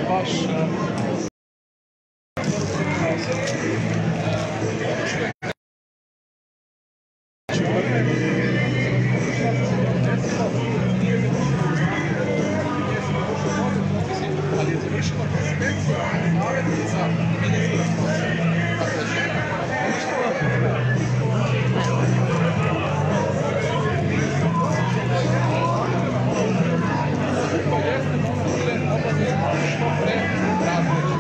baš ali je završila konferencija savjetnica ministra sporta. Dakle, žena uništila to jeste moguće obavljati što pre razvojeći.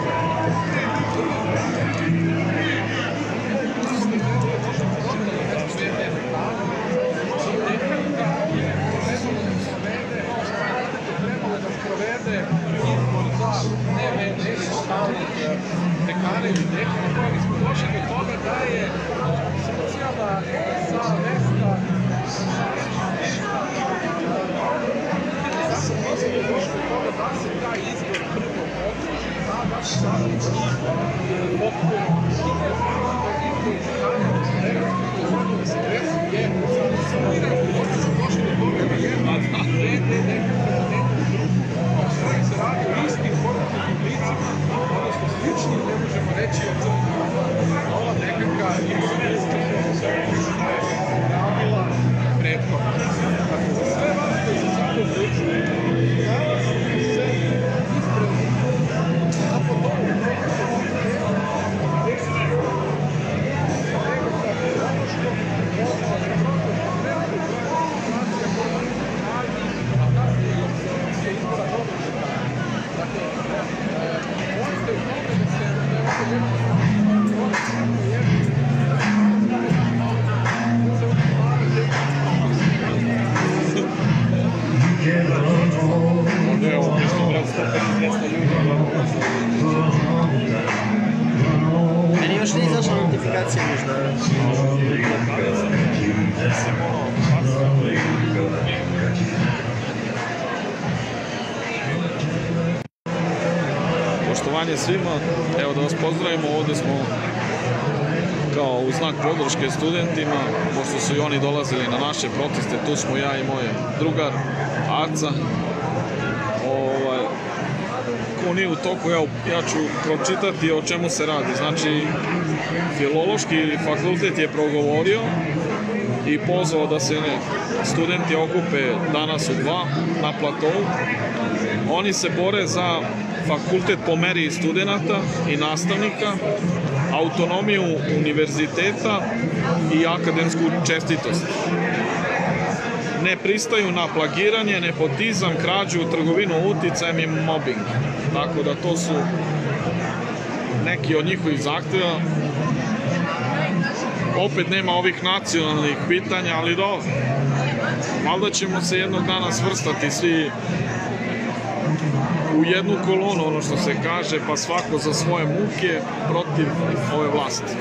Provede izbor za DVD stalnih dekana ili dekana, mi smo došli do toga da je socijalna sa mesta došli do toga da se taj izbor prvo odloži, a da se sami izbor potpuno izbor dekana u se desi je samirano. Došli smo došli do toga da jedna DVD dekana koji se radi o istim formativnim licima, odnosno sličnim, ne možemo reći od crkva. Ova nekakva izbirska koja je radila prethodno. Dakle, za sve vas koji se sada uključuju, nalazi se ispred na podobu Meni još nije izašla notifikacija možda. Poštovanje svima, evo da vas pozdravimo, ovdje smo kao u znak podrške studentima, pošto su i oni dolazili na naše proteste, tu smo ja i moj drugar Aca. Ko nije u toku, ja ću pročitati o čemu se radi. Znači, Filološki fakultet je progovorio i pozvao da se studenti okupe danas u 2 na platovu. Oni se bore za fakultet po meri studenata i nastavnika, autonomiju univerziteta i akademsku čestitost. Ne pristaju na plagiranje, nepotizam, krađu, trgovinu uticajem i mobbing. Tako da to su neki od njihovih zahtjeva. Opet nema ovih nacionalnih pitanja, ali dobro. Valjda ćemo se jednog dana svrstati svi u jednu kolonu, ono što se kaže, pa svako za svoje muke protiv ove vlasti.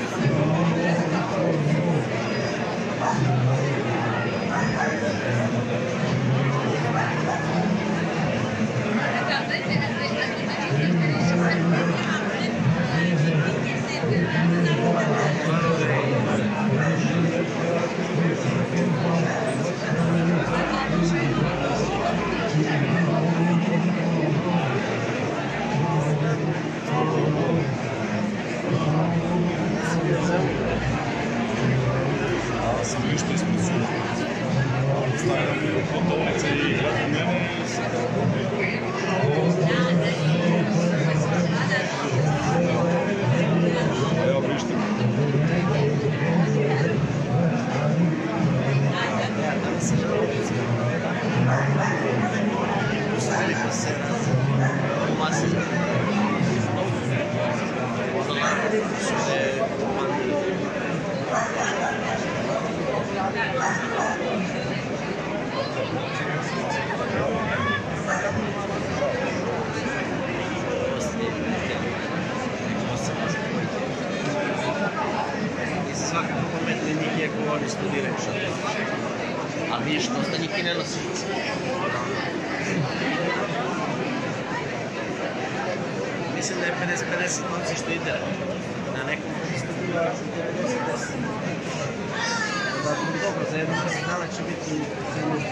Oni studiraju što je. A vidiš, dosta njih i ne nosi. Mislim da je 50-50 noci što ide. Na nekom studira 90-10. Dobro, za jednog dana će biti zanimljiv.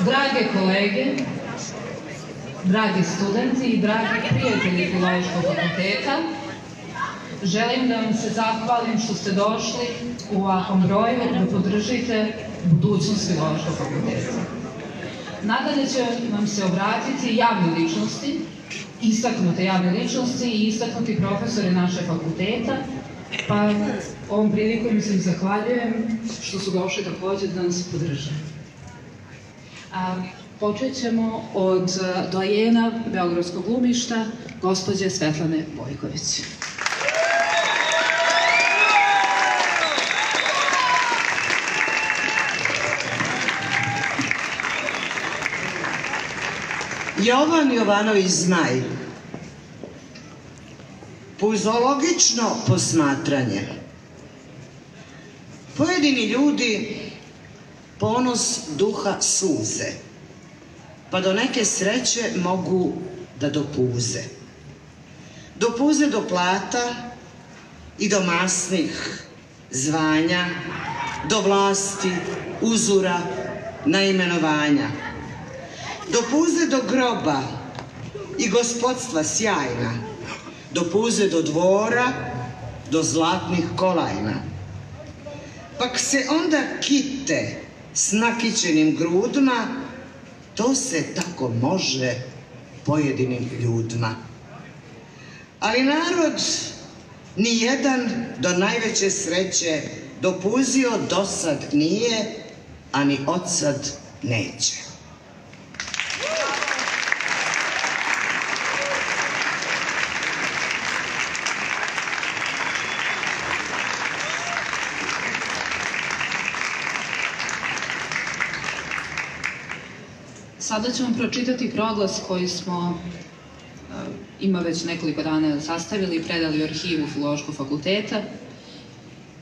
Drage kolege, dragi studenti i dragi prijatelji Filološkog fakulteta, želim da vam se zahvalim što ste došli u ovakvom broju da podržite budućnost Filološkog fakulteta. Nadalje će vam se obratiti javne ličnosti, istaknute javne ličnosti i istaknuti profesori naše fakulteta, pa ovom prilikom se zahvaljujem što su došli također da nas podrže. Počet ćemo od doajena Beogradskog glumišta, gospođe Svetlane Bojković. Jovan Jovanović Zmaj. Puzologično posmatranje. Pojedini ljudi ponos duha suze, pa do neke sreće mogu da dopuze. Dopuze do plata i do masnih zvanja, do vlasti, uzura, naimenovanja. Dopuze do groba i gospodstva sjajna, dopuze do dvora, do zlatnih kolajna. Pak se onda kite s nakićenim grudma, to se tako može pojedinim ljudima. Ali narod nijedan do najveće sreće dopuzio dosad nije, a ni odsad neće. Sada ću vam pročitati proglas koji smo ima već nekoliko dana sastavili i predali u arhivu Filološkog fakulteta.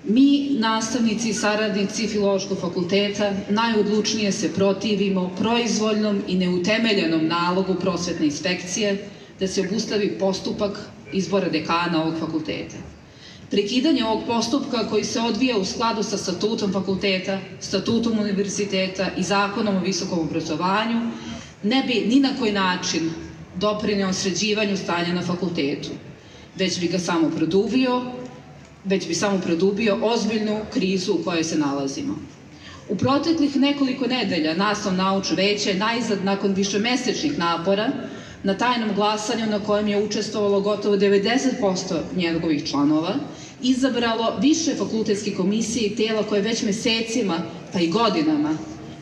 Mi, nastavnici i saradnici Filološkog fakulteta, najodlučnije se protivimo proizvoljnom i neutemeljenom nalogu prosvetne inspekcije da se obustavi postupak izbora dekana ovog fakulteta. Prekidanje ovog postupka koji se odvija u skladu sa statutom fakulteta, statutom univerziteta i zakonom o visokom obrazovanju ne bi ni na koji način doprineo sređivanju stanja na fakultetu, već bi samo produbio ozbiljnu krizu u kojoj se nalazimo. U proteklih nekoliko nedelja Nastavno-naučno veće je najzad nakon višemesečnih napora na tajnom glasanju na kojem je učestvovalo gotovo 90% njegovih članova, izabralo više fakultetskih komisija i tela koje već mesecima, pa i godinama,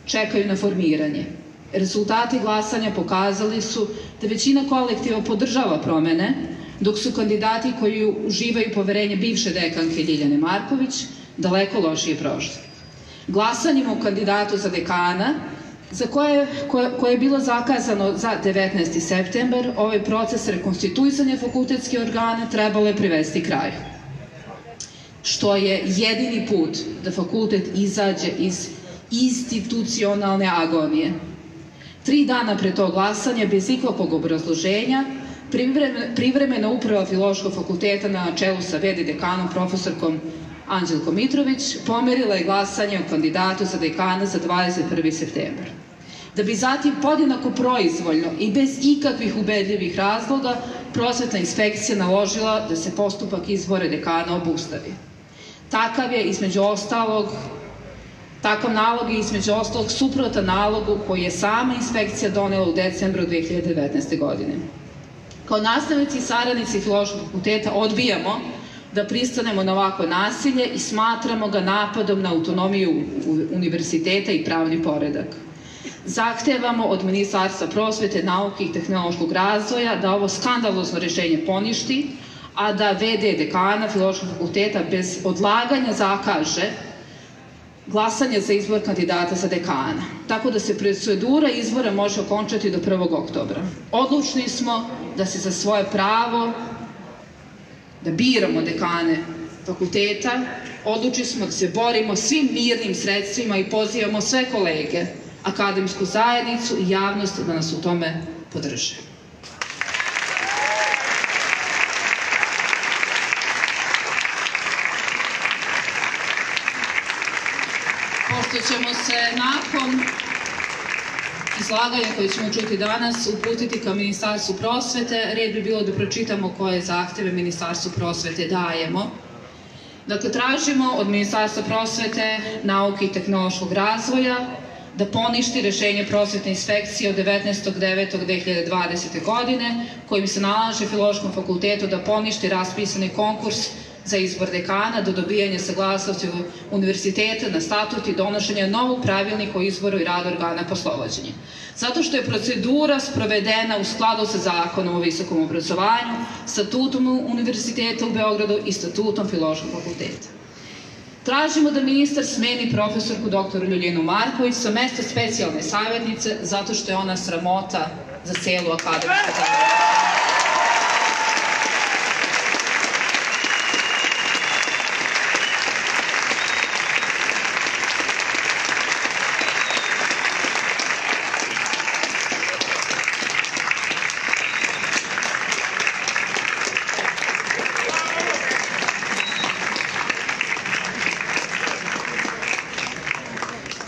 čekaju na formiranje. Rezultati glasanja pokazali su da većina kolektiva podržava promene, dok su kandidati koji uživaju poverenje bivše dekanke Ljiljane Marković daleko lošije prošli. Glasanjem o kandidatu za dekana, za koje je bilo zakazano za 19. septembar, ovaj proces rekonstituisanja fakultetskih organa trebalo je privesti kraju. Što je jedini put da fakultet izađe iz institucionalne agonije. 3 dana pre tog glasanja, bez ikakvog obrazloženja, privremena uprava Filološkog fakulteta na čelu sa v.d. dekanom profesorkom Anđelkom Mitrović pomerila je glasanje o kandidatu za dekana za 21. septembar. Da bi zatim podjednako proizvoljno i bez ikakvih ubedljivih razloga prosvetna inspekcija naložila da se postupak izbora dekana obustavi. Takav nalog je između ostalog suprotan nalogu koji je sama inspekcija donela u decembru 2019. godine. Kao nastavnici i saradnici Filološkog fakulteta odbijamo da pristanemo na ovako nasilje i smatramo ga napadom na autonomiju univerziteta i pravni poredak. Zahtevamo od Ministarstva prosvete, nauke i tehnološkog razvoja da ovo skandalozno rešenje poništi, a da v.d. dekana Filološkog fakulteta bez odlaganja zakaže glasanje za izbor kandidata za dekana, tako da se procedura izbora može okončati do 1. oktobra. Odlučni smo da se za svoje pravo da biramo dekane fakulteta, odlučni smo da se borimo svim mirnim sredstvima i pozivamo sve kolege, akademsku zajednicu i javnost da nas u tome podrže. Pošto ćemo se nakon izlaganja koje ćemo čuti danas uputiti ka Ministarstvu prosvete. Red bi bilo da pročitamo koje zahteve Ministarstvu prosvete dajemo. Dakle, tražimo od Ministarstva prosvete, nauke i tehnološkog razvoja da poništi rešenje prosvetne inspekcije od 19.9.2020. godine kojim se nalaže Filološkom fakultetu da poništi raspisani konkurs za izbor dekana do dobijanja saglasnosti univerziteta na statut i donošenja novog pravilnika o izboru i radu organa poslovođenja. Zato što je procedura sprovedena u skladu sa Zakonom o visokom obrazovanju, statutom Univerziteta u Beogradu i statutom Filološkog fakulteta. Tražimo da ministar smeni profesorku dr. Ljiljanu Marković sa mesta specijalne savjetnice zato što je ona sramota za celu akademsku zajednicu.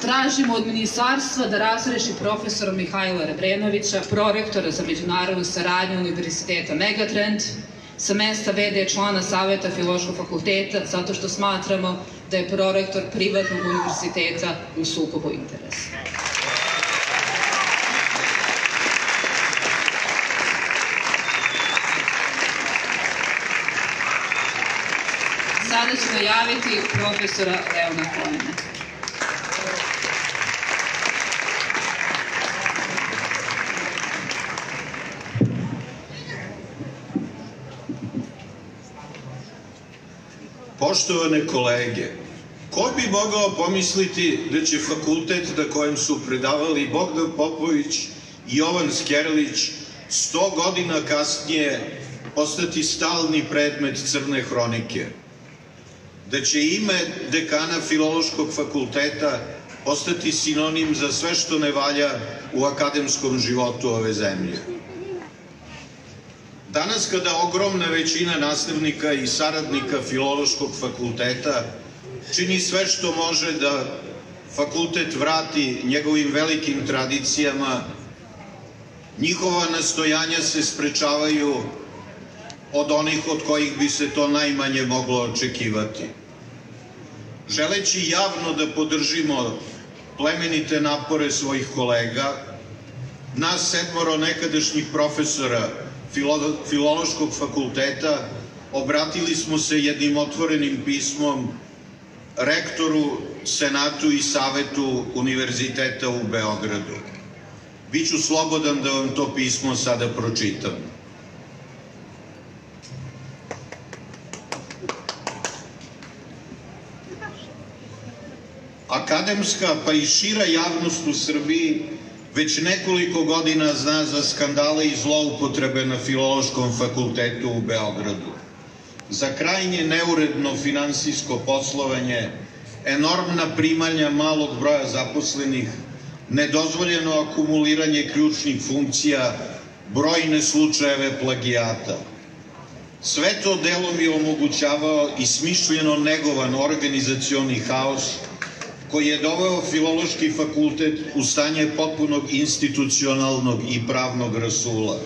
Tražimo od ministarstva da razreši profesora Mihajla Rebrenovića, prorektora za međunarodnu saradnju Univerziteta Megatrend, sa mesta VD člana Saveta Filološkog fakulteta, zato što smatramo da je prorektor privatnog univerziteta u sukobu interesa. Sada ću najaviti profesora Leona Koena. Poštovane kolege, ko bi mogao pomisliti da će fakultet na kojem su predavali Bogdan Popović i Jovan Skerlić 100 godina kasnije postati stalni predmet crne hronike? Da će ime dekana Filološkog fakulteta postati sinonim za sve što ne valja u akademskom životu ove zemlje? Danas kada ogromna većina nastavnika i saradnika Filološkog fakulteta čini sve što može da fakultet vrati njegovim velikim tradicijama, njihova nastojanja se sprečavaju od onih od kojih bi se to najmanje moglo očekivati. Želeći javno da podržimo plemenite napore svojih kolega, nas 7 nekadašnjih profesora Filološkog fakulteta obratili smo se jednim otvorenim pismom rektoru, senatu i savetu Univerziteta u Beogradu. Biću slobodan da vam to pismo sada pročitam. Akademska pa i šira javnost u Srbiji već nekoliko godina zna za skandale i zloupotrebe na Filološkom fakultetu u Beogradu, za krajnje neuredno finansijsko poslovanje, enormna primanja malog broja zaposlenih, nedozvoljeno akumuliranje ključnih funkcija, brojne slučajeve plagijata. Sve to delom je omogućavao i smišljeno negovan organizacioni haos koji je doveo Filološki fakultet u stanje potpunog institucionalnog i pravnog rasula.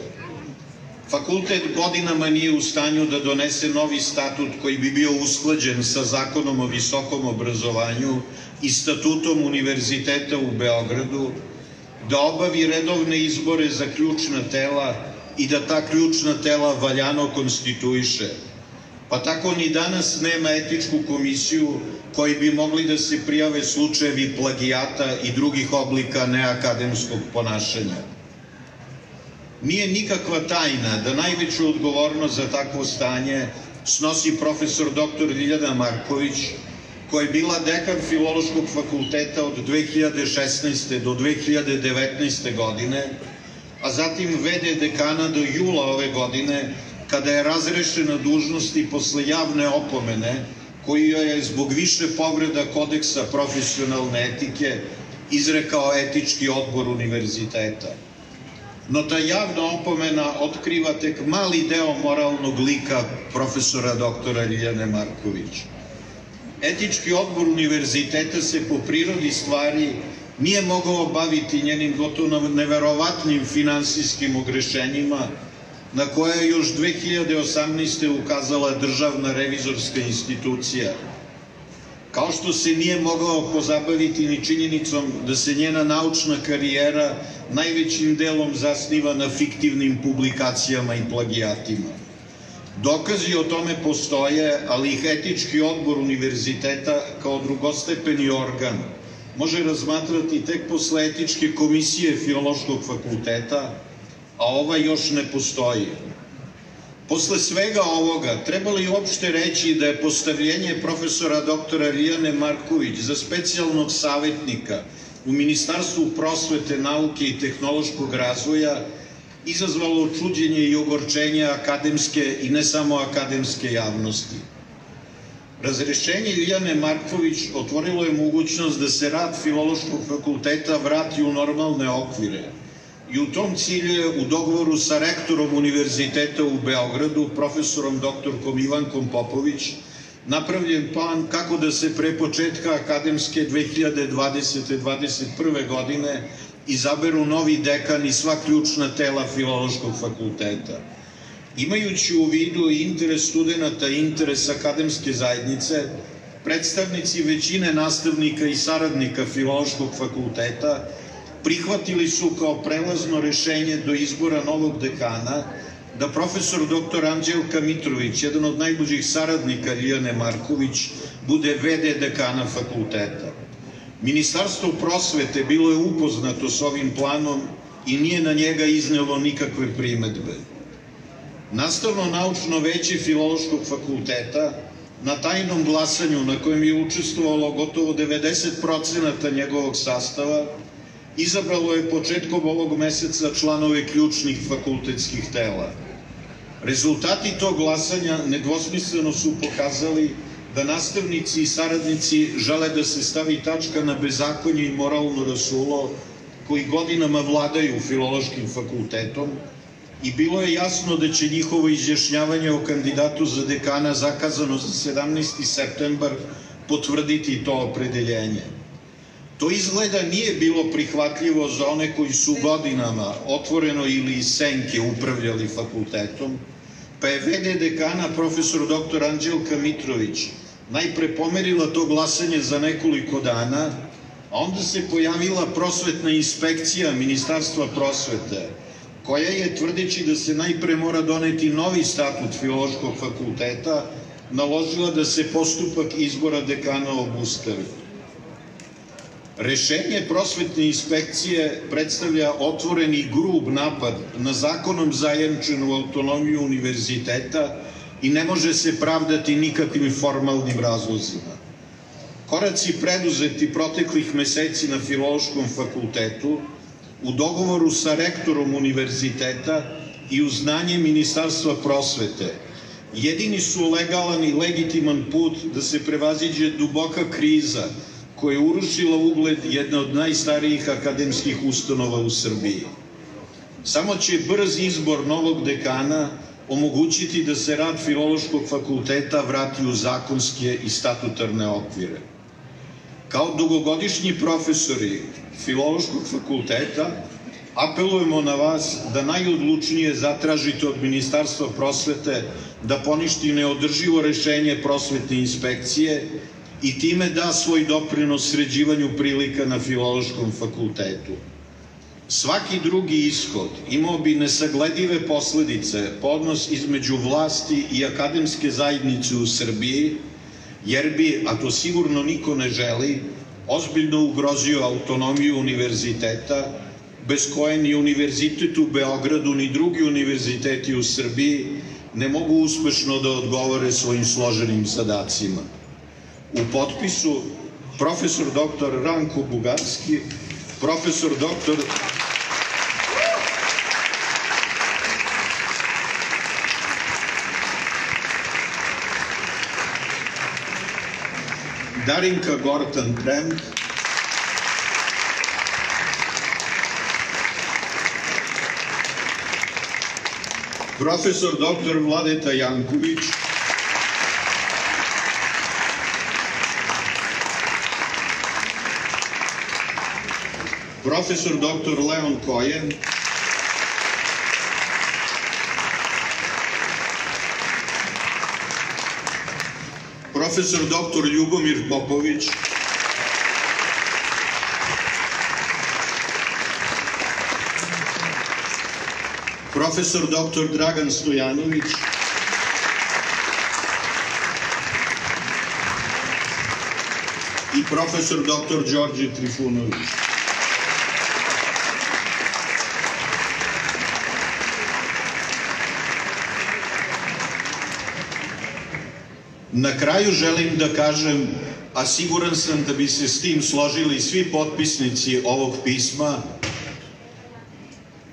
Fakultet godinama nije u stanju da donese novi statut koji bi bio usklađen sa Zakonom o visokom obrazovanju i statutom Univerziteta u Beogradu, da obavi redovne izbore za ključna tela i da ta ključna tela valjano konstituiše. Pa tako ni danas nema etičku komisiju koji bi mogli da se prijave slučajevi plagijata i drugih oblika neakademskog ponašanja. Nije nikakva tajna da najveću odgovornost za takvo stanje snosi profesor dr. Ljiljana Marković, koja je bila dekan Filološkog fakulteta od 2016. do 2019. godine, a zatim VD dekana do jula ove godine, kada je razrešena dužnosti posle javne opomene koju je zbog više povreda kodeksa profesionalne etike izrekao etički odbor univerziteta. No ta javna opomena otkriva tek mali deo moralnog lika profesora doktora Ljiljane Marković. Etički odbor univerziteta se po prirodi stvari nije mogao baviti njenim gotovo neverovatnim finansijskim ogrešenjima na koje je još 2018. ukazala Državna revizorska institucija. Kao što se nije mogao pozabaviti ni činjenicom da se njena naučna karijera najvećim delom zasniva na fiktivnim publikacijama i plagijatima. Dokazi o tome postoje, ali ih etički odbor univerziteta kao drugostepeni organ može razmatrati tek posle etičke komisije Filološkog fakulteta, a ova još ne postoji. Posle svega ovoga, treba li uopšte reći da je postavljenje profesora doktora Rijane Marković za specijalnog savetnika u Ministarstvu prosvete, nauke i tehnološkog razvoja izazvalo čuđenje i ogorčenje akademske i ne samo akademske javnosti. Razrešenje Rijane Marković otvorilo je mogućnost da se rad Filološkog fakulteta vrati u normalne okvire i u tom cilju je u dogovoru sa rektorom Univerziteta u Beogradu, profesorom doktorkom Ivankom Popović, napravljen plan kako da se pre početka akademske 2020-2021. godine izaberu novi dekan i sva ključna tela Filološkog fakulteta. Imajući u vidu i interes studenta i interes akademske zajednice, predstavnici većine nastavnika i saradnika Filološkog fakulteta prihvatili su kao prelazno rešenje do izbora novog dekana da profesor dr. Anđelka Mitrović, jedan od najbližih saradnika Rijane Marković, bude v.d. dekana fakulteta. Ministarstvo prosvete bilo je upoznato s ovim planom i nije na njega iznelo nikakve primedbe. Nastavno-naučno veće Filološkog fakulteta na tajnom glasanju na kojem je učestvovalo gotovo 90% njegovog sastava izabralo je početkom ovog meseca članove ključnih fakultetskih tela. Rezultati tog glasanja nedvosmisleno su pokazali da nastavnici i saradnici žele da se stavi tačka na bezakonje i moralno rasulo koji godinama vladaju Filološkim fakultetom i bilo je jasno da će njihovo izjašnjavanje o kandidatu za dekana zakazano za 17. septembar potvrditi to opredeljenje. To izgleda nije bilo prihvatljivo za one koji su godinama otvoreno ili iz senke upravljali fakultetom, pa je v.d. dekana profesor dr. Anđelka Mitrović najpre pomerila to glasanje za nekoliko dana, a onda se pojavila prosvetna inspekcija Ministarstva prosvete, koja je, tvrdeći da se najpre mora doneti novi statut Filološkog fakulteta, naložila da se postupak izbora dekana obustavi. Rešenje prosvetne inspekcije predstavlja otvoreni grub napad na zakonom zajamčenu autonomiju univerziteta i ne može se pravdati nikakvim formalnim razlozima. Koraci preduzeti proteklih meseci na Filološkom fakultetu u dogovoru sa rektorom univerziteta i uz znanje Ministarstva prosvete jedini su legalan i legitiman put da se prevaziđe duboka kriza koja je urušila ugled jedne od najstarijih akademskih ustanova u Srbiji. Samo će brz izbor novog dekana omogućiti da se rad Filološkog fakulteta vrati u zakonske i statutarne okvire. Kao dugogodišnji profesori Filološkog fakulteta apelujemo na vas da najodlučnije zatražite od Ministarstva prosvete da poništi neodrživo rešenje prosvetne inspekcije i time da svoj doprinos sređivanju prilika na Filološkom fakultetu. Svaki drugi ishod imao bi nesagledive posledice po odnos između vlasti i akademske zajednice u Srbiji, jer bi, a to sigurno niko ne želi, ozbiljno ugrozio autonomiju univerziteta, bez koje ni Univerzitet u Beogradu ni drugi univerziteti u Srbiji ne mogu uspešno da odgovore svojim složenim zadacima. U potpisu profesor dr. Ranko Bugarski, profesor dr. Darinka Gortan-Premk, profesor dr. Vladeta Janković, profesor dr. Leon Kojen, profesor dr. Ljubomir Popović, profesor dr. Dragan Stojanović, i profesor dr. Đorđe Trifunović. Na kraju želim da kažem, a siguran sam da bi se s tim složili svi potpisnici ovog pisma,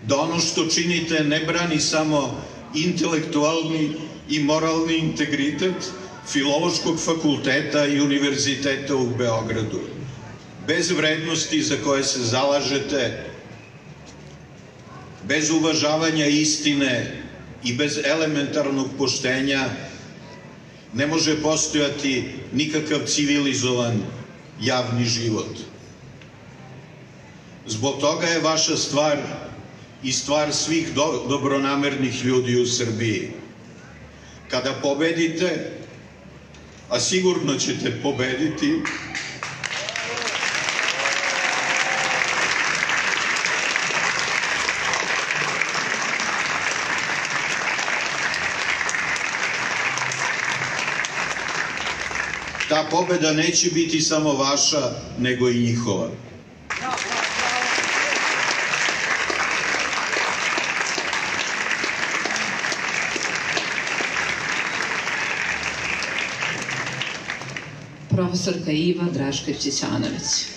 da ono što činite ne brani samo intelektualni i moralni integritet Filološkog fakulteta i Univerziteta u Beogradu. Bez vrednosti za koje se zalažete, bez uvažavanja istine i bez elementarnog poštenja ne može postojati nikakav civilizovan javni život. Zbog toga je vaša stvar i stvar svih dobronamernih ljudi u Srbiji. Kada pobedite, a sigurno ćete pobediti, ta pobeda neće biti samo vaša, nego i njihova. Profesorka Iva Drašković-Ćanović.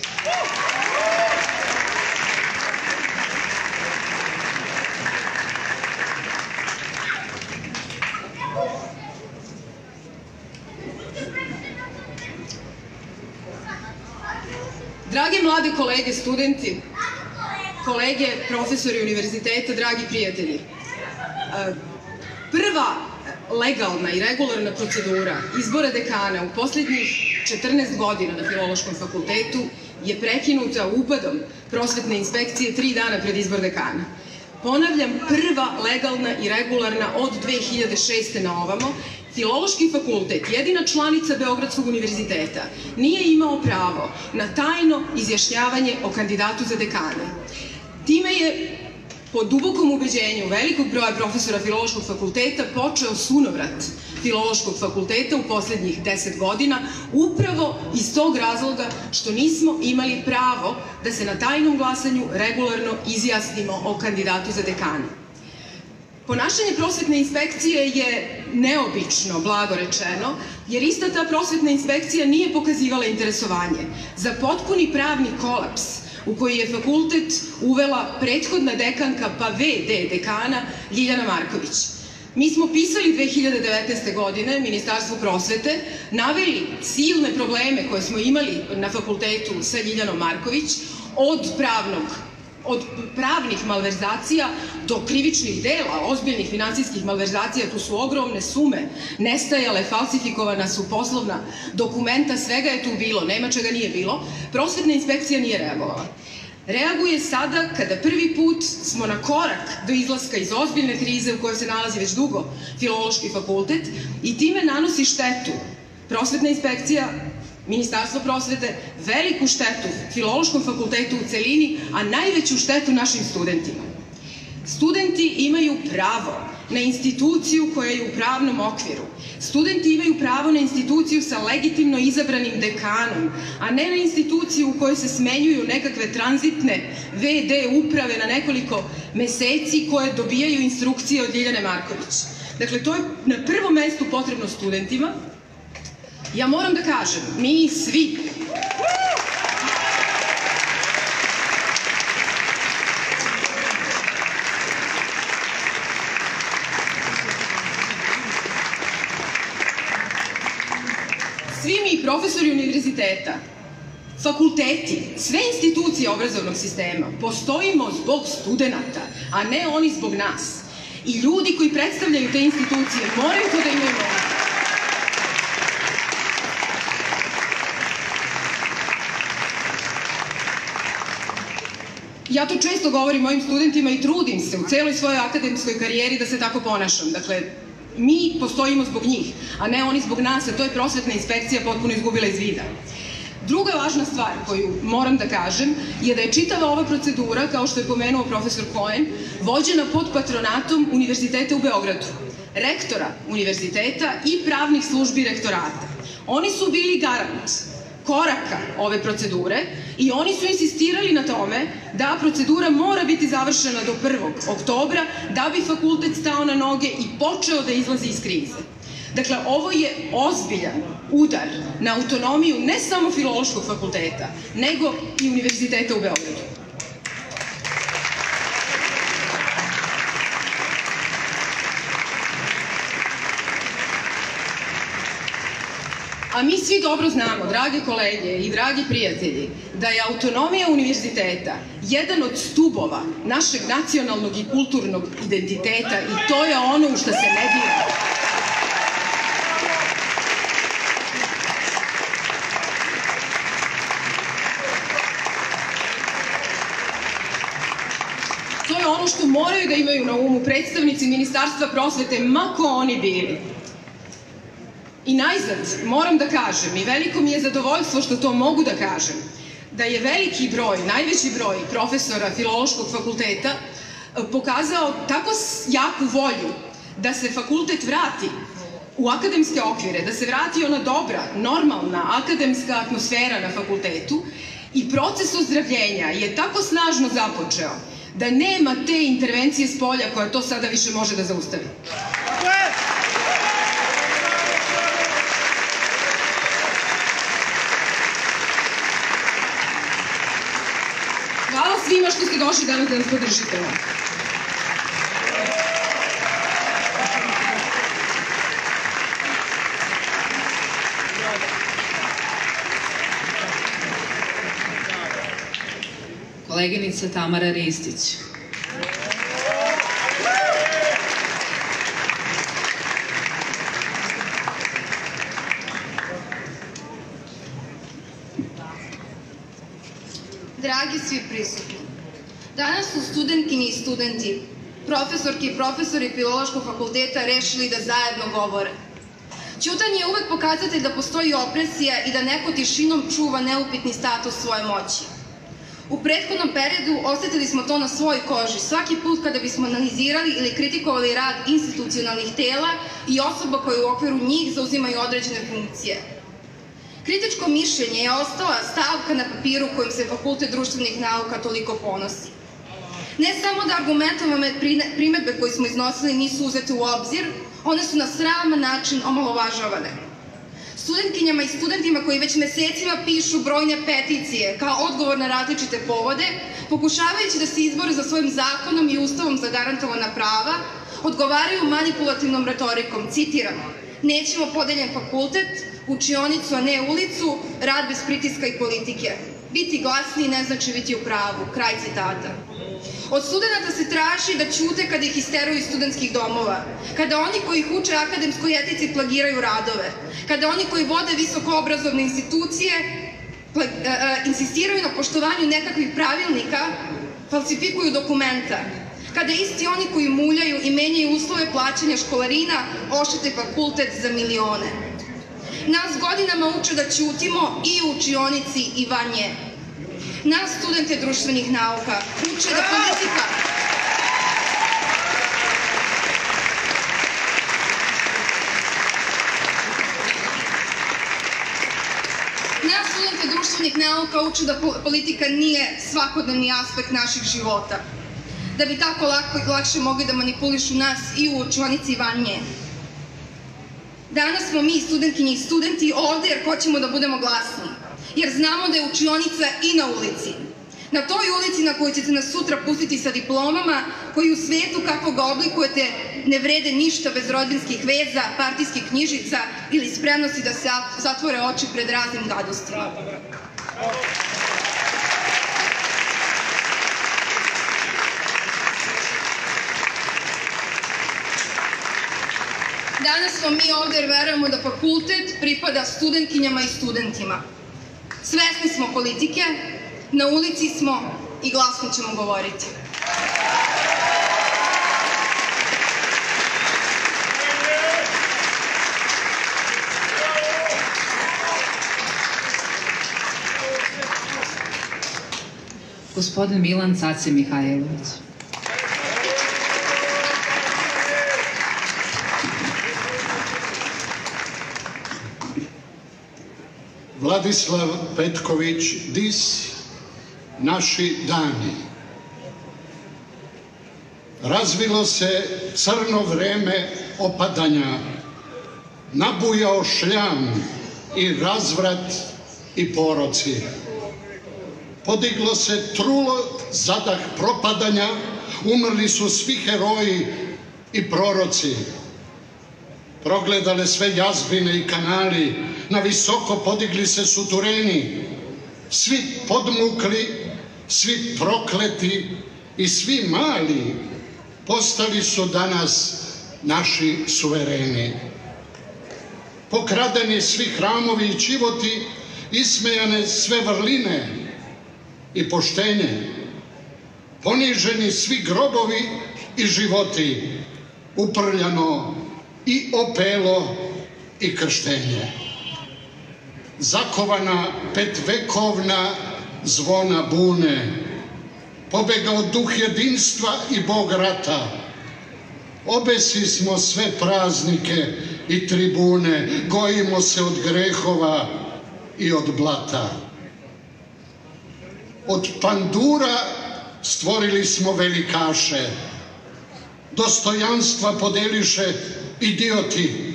Drage mlade kolege, studenti, kolege, profesori univerziteta, dragi prijatelji, prva legalna i regularna procedura izbora dekana u poslednjih 14 godina na Filološkom fakultetu je prekinuta upadom prosvetne inspekcije 3 dana pred izbor dekana. Ponavljam, prva legalna i regularna od 2006. na ovamo, Filološki fakultet, jedina članica Beogradskog univerziteta, nije imao pravo na tajno izjašnjavanje o kandidatu za dekana. Time je, po dubokom ubeđenju velikog broja profesora Filološkog fakulteta, počeo sunovrat Filološkog fakulteta u poslednjih 10 godina, upravo iz tog razloga što nismo imali pravo da se na tajnom glasanju regularno izjasnimo o kandidatu za dekana. Ponašanje prosvetne inspekcije je neobično, blago rečeno, jer ista ta prosvetna inspekcija nije pokazivala interesovanje za potpuni pravni kolaps u koji je fakultet uvela prethodna dekanka pa VD dekana Ljiljana Marković. Mi smo pisali 2019. godine Ministarstvu prosvete, naveli silne probleme koje smo imali na fakultetu sa Ljiljanom Marković, od pravnih malverzacija do krivičnih dela, ozbiljnih finansijskih malverzacija. Tu su ogromne sume nestajale, falsifikovana su poslovna dokumenta, svega je tu bilo, nema čega nije bilo. Prosvetna inspekcija nije reagovala. Reaguje sada kada prvi put smo na korak do izlaska iz ozbiljne krize u kojoj se nalazi već dugo Filološki fakultet i time nanosi štetu. Prosvetna inspekcija, Ministarstvo prosvete, veliku štetu Filološkom fakultetu u celini, a najveću štetu našim studentima. Studenti imaju pravo na instituciju koja je u pravnom okviru. Studenti imaju pravo na instituciju sa legitimno izabranim dekanom, a ne na instituciju u kojoj se smenjuju nekakve tranzitne VD uprave na nekoliko meseci koje dobijaju instrukcije od Ljiljane Marković. Dakle, to je na prvom mestu potrebno studentima. Ja moram da kažem, mi svi mi profesori univerziteta, fakulteti, sve institucije obrazovnog sistema postojimo zbog studenta, a ne oni zbog nas. I ljudi koji predstavljaju te institucije moraju to da imaju moguće. Ja to često govorim mojim studentima i trudim se u celoj svojoj akademskoj karijeri da se tako ponašam. Dakle, mi postojimo zbog njih, a ne oni zbog nas, a to je prosvetna inspekcija potpuno izgubila iz vida. Druga važna stvar koju moram da kažem je da je čitava ova procedura, kao što je pomenuo profesor Cohen, vođena pod patronatom Univerziteta u Beogradu, rektora univerziteta i pravnih službi rektorata. Oni su bili garant koraka ove procedure i oni su insistirali na tome da procedura mora biti završena do 1. oktobra da bi fakultet stao na noge i počeo da izlazi iz krize. Dakle, ovo je ozbiljan udar na autonomiju ne samo Filološkog fakulteta, nego i Univerziteta u Beogradu. A mi svi dobro znamo, drage kolege i dragi prijatelji, da je autonomija univerziteta jedan od stubova našeg nacionalnog i kulturnog identiteta i to je ono u što se ne dira. To je ono što moraju da imaju na umu predstavnici Ministarstva prosvete, ma ko oni bili. I najzad, moram da kažem, i veliko mi je zadovoljstvo što to mogu da kažem, da je veliki broj, najveći broj profesora Filološkog fakulteta pokazao tako jaku volju da se fakultet vrati u akademske okvire, da se vrati ona dobra, normalna akademska atmosfera na fakultetu i proces ozdravljenja je tako snažno započeo da nema te intervencije s polja koja to sada više može da zaustavi. Hvala svima što ste došli danas da nas podržite. Koleginica Tamara Ristić. Dragi svi prisutni, danas su studentkinje i studenti, profesorki i profesori Filološkog fakulteta rešili da zajedno govore. Ćutanje je uvek pokazatelj da postoji opresija i da neko tišinom čuva neupitni status svoje moći. U prethodnom periodu osetili smo to na svojoj koži svaki put kada bismo analizirali ili kritikovali rad institucionalnih tela i osoba koje u okviru njih zauzimaju određene funkcije. Kritičko mišljenje je ostala stavka na papiru kojim se Fakultet društvenih nauka toliko ponosi. Ne samo da argumentovane primedbe koje smo iznosili nisu uzete u obzir, one su na sraman način omalovažavane. Studentkinjama i studentima koji već mesecima pišu brojne peticije kao odgovor na različite povode, pokušavajući da se izbore za svojim zakonom i ustavom zagarantovana prava, odgovaraju manipulativnom retorikom, citiram: "Nećemo podeljen fakultet, učionicu, a ne ulicu, rad bez pritiska i politike. Biti glasniji ne znači biti u pravu." Kraj citata. Od studenta se traži da ćute kada ih isteruju iz studentskih domova, kada oni koji ih uče akademskoj etici plagiraju radove, kada oni koji vode visokoobrazovne institucije insistiraju na poštovanju nekakvih pravilnika, falsifikuju dokumenta, kada isti oni koji muljaju i menjaju uslove plaćanja školarina oštete fakultet za milione. Nas godinama uče da ćutimo i u učionici i van nje. Nas, studente društvenih nauka, uče da politika... Nas, studente društvenih nauka, uče da politika nije svakodnevni aspekt naših života, da bi tako lakše mogli da manipulišu nas i u učionici i van nje. Danas smo mi, studentkinje i studenti, ovde jer hoćemo da budemo glasni, jer znamo da je učionica i na ulici. Na toj ulici na kojoj ćete nas sutra pustiti sa diplomama, koji u svetu kako ga oblikujete ne vrede ništa bez rodbinskih veza, partijskih knjižica ili spremnosti da se zatvore oči pred raznim gadostima. Danas smo mi ovde jer verujemo da fakultet pripada studentkinjama i studentima. Svesni smo politike, na ulici smo i glasno ćemo govoriti. Gospodin Milan Cace Mihajlović. Vladislav Petković Dis, naši dani. Razvilo se crno vreme opadanja, nabujao šljam i razvrat i poroci. Podiglo se trulo zadah propadanja, umrli su svi heroji i proroci. Progledale sve jazbine i kanali, na visoko podigli se sutureni, svi podmukli, svi prokleti i svi mali postali su danas naši suvereni. Pokradeni svi hramovi i čivoti, ismejane sve vrline i poštenje, poniženi svi grobovi i životi, uprljano i opelo i krštenje. Zakovana petvekovna zvona bune, pobegao duh jedinstva i Bog rata. Obesi smo sve praznike i tribune, gojimo se od grehova i od blata. Od pandura stvorili smo velikaše, dostojanstva podeliše idioti.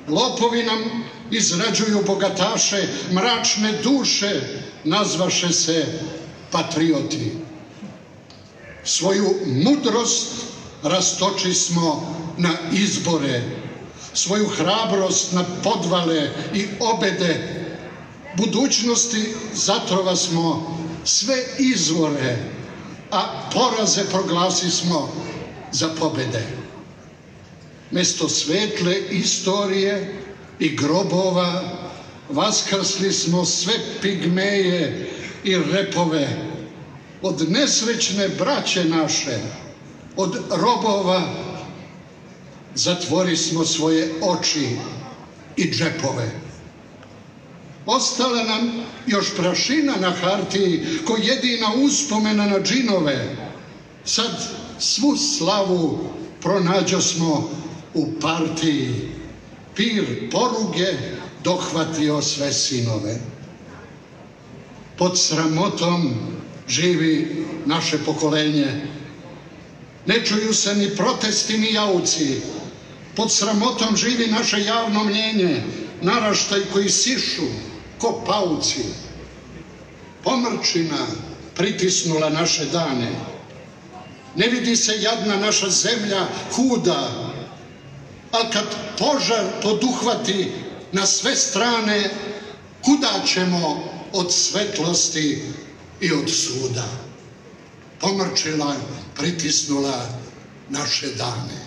Lopovi nam izrađuju bogataše, mračne duše nazvaše se patrioti. Svoju mudrost rastoči smo na izbore, svoju hrabrost na podvale i obede. Budućnosti zatrova smo sve izvore, a poraze proglasi smo za pobede. Mesto svetle istorije i grobova vaskrsli smo sve pigmeje i repove. Od nesrećne braće naše, od robova, zatvori smo svoje oči i džepove. Ostala nam još prašina na hartiji, ko jedina uspomena na džinove. Sad svu slavu pronađo smo u partiji. Pir poruge dohvatio sve sinove. Pod sramotom živi naše pokolenje. Ne čuju se ni protesti ni jauci. Pod sramotom živi naše javno mnjenje, naraštaj koji sišu ko pauci. Pomrčina pritisnula naše dane. Ne vidi se jadna naša zemlja huda, ali kad požar poduhvati na sve strane, kuda ćemo od svetlosti i od suda? Pomrčila, pritisnula naše dane.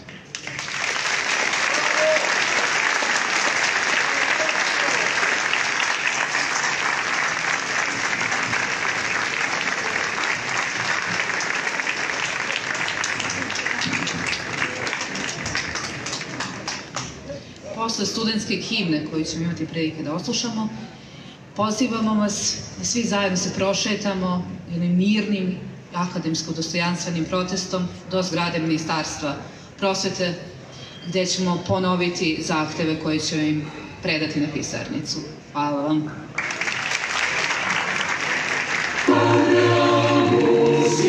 Posle studentske himne koju ćemo imati prilike da oslušamo, pozivamo vas da svi zajedno se prošetamo jednim mirnim, akademsko-dostojanstvenim protestom do zgrade Ministarstva prosvete, gde ćemo ponoviti zahteve koje ćemo im predati na pisarnicu. Hvala vam. Los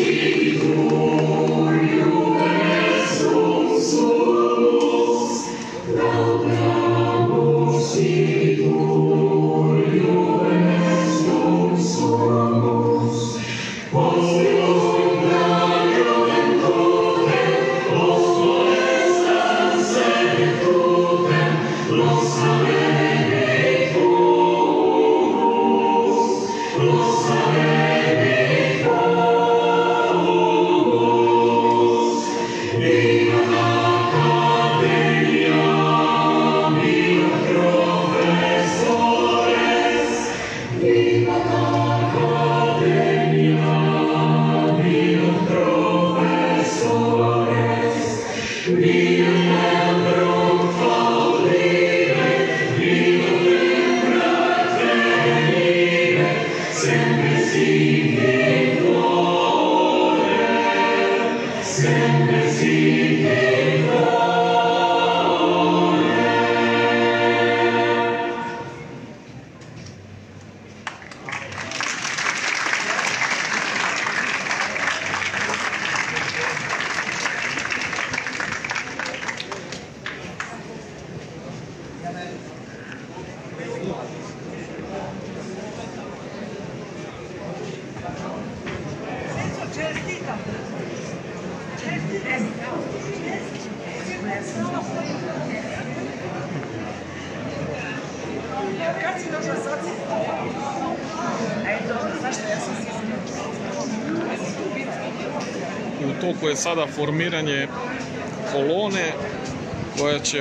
U toku je sada formiranje kolone koja će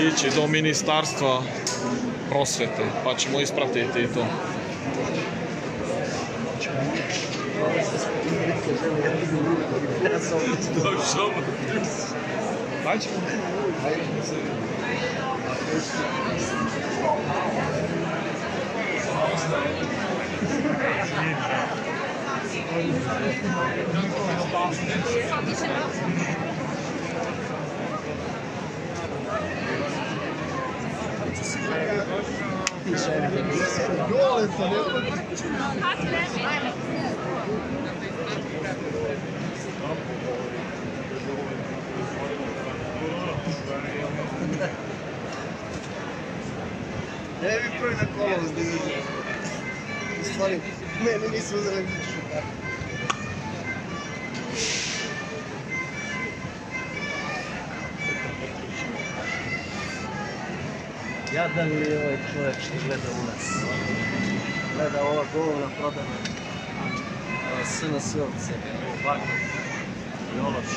ići do Ministarstva prosvete, pa ćemo ispratiti i to. Ne bi prvi na kolo uzdigli. U stvari, meni nisu uzeli ličnu kartu. Jadan li je ovaj čovjek što gleda u nas? Gleda ova govna prodana. SNS-ovce, ovako, Jološ.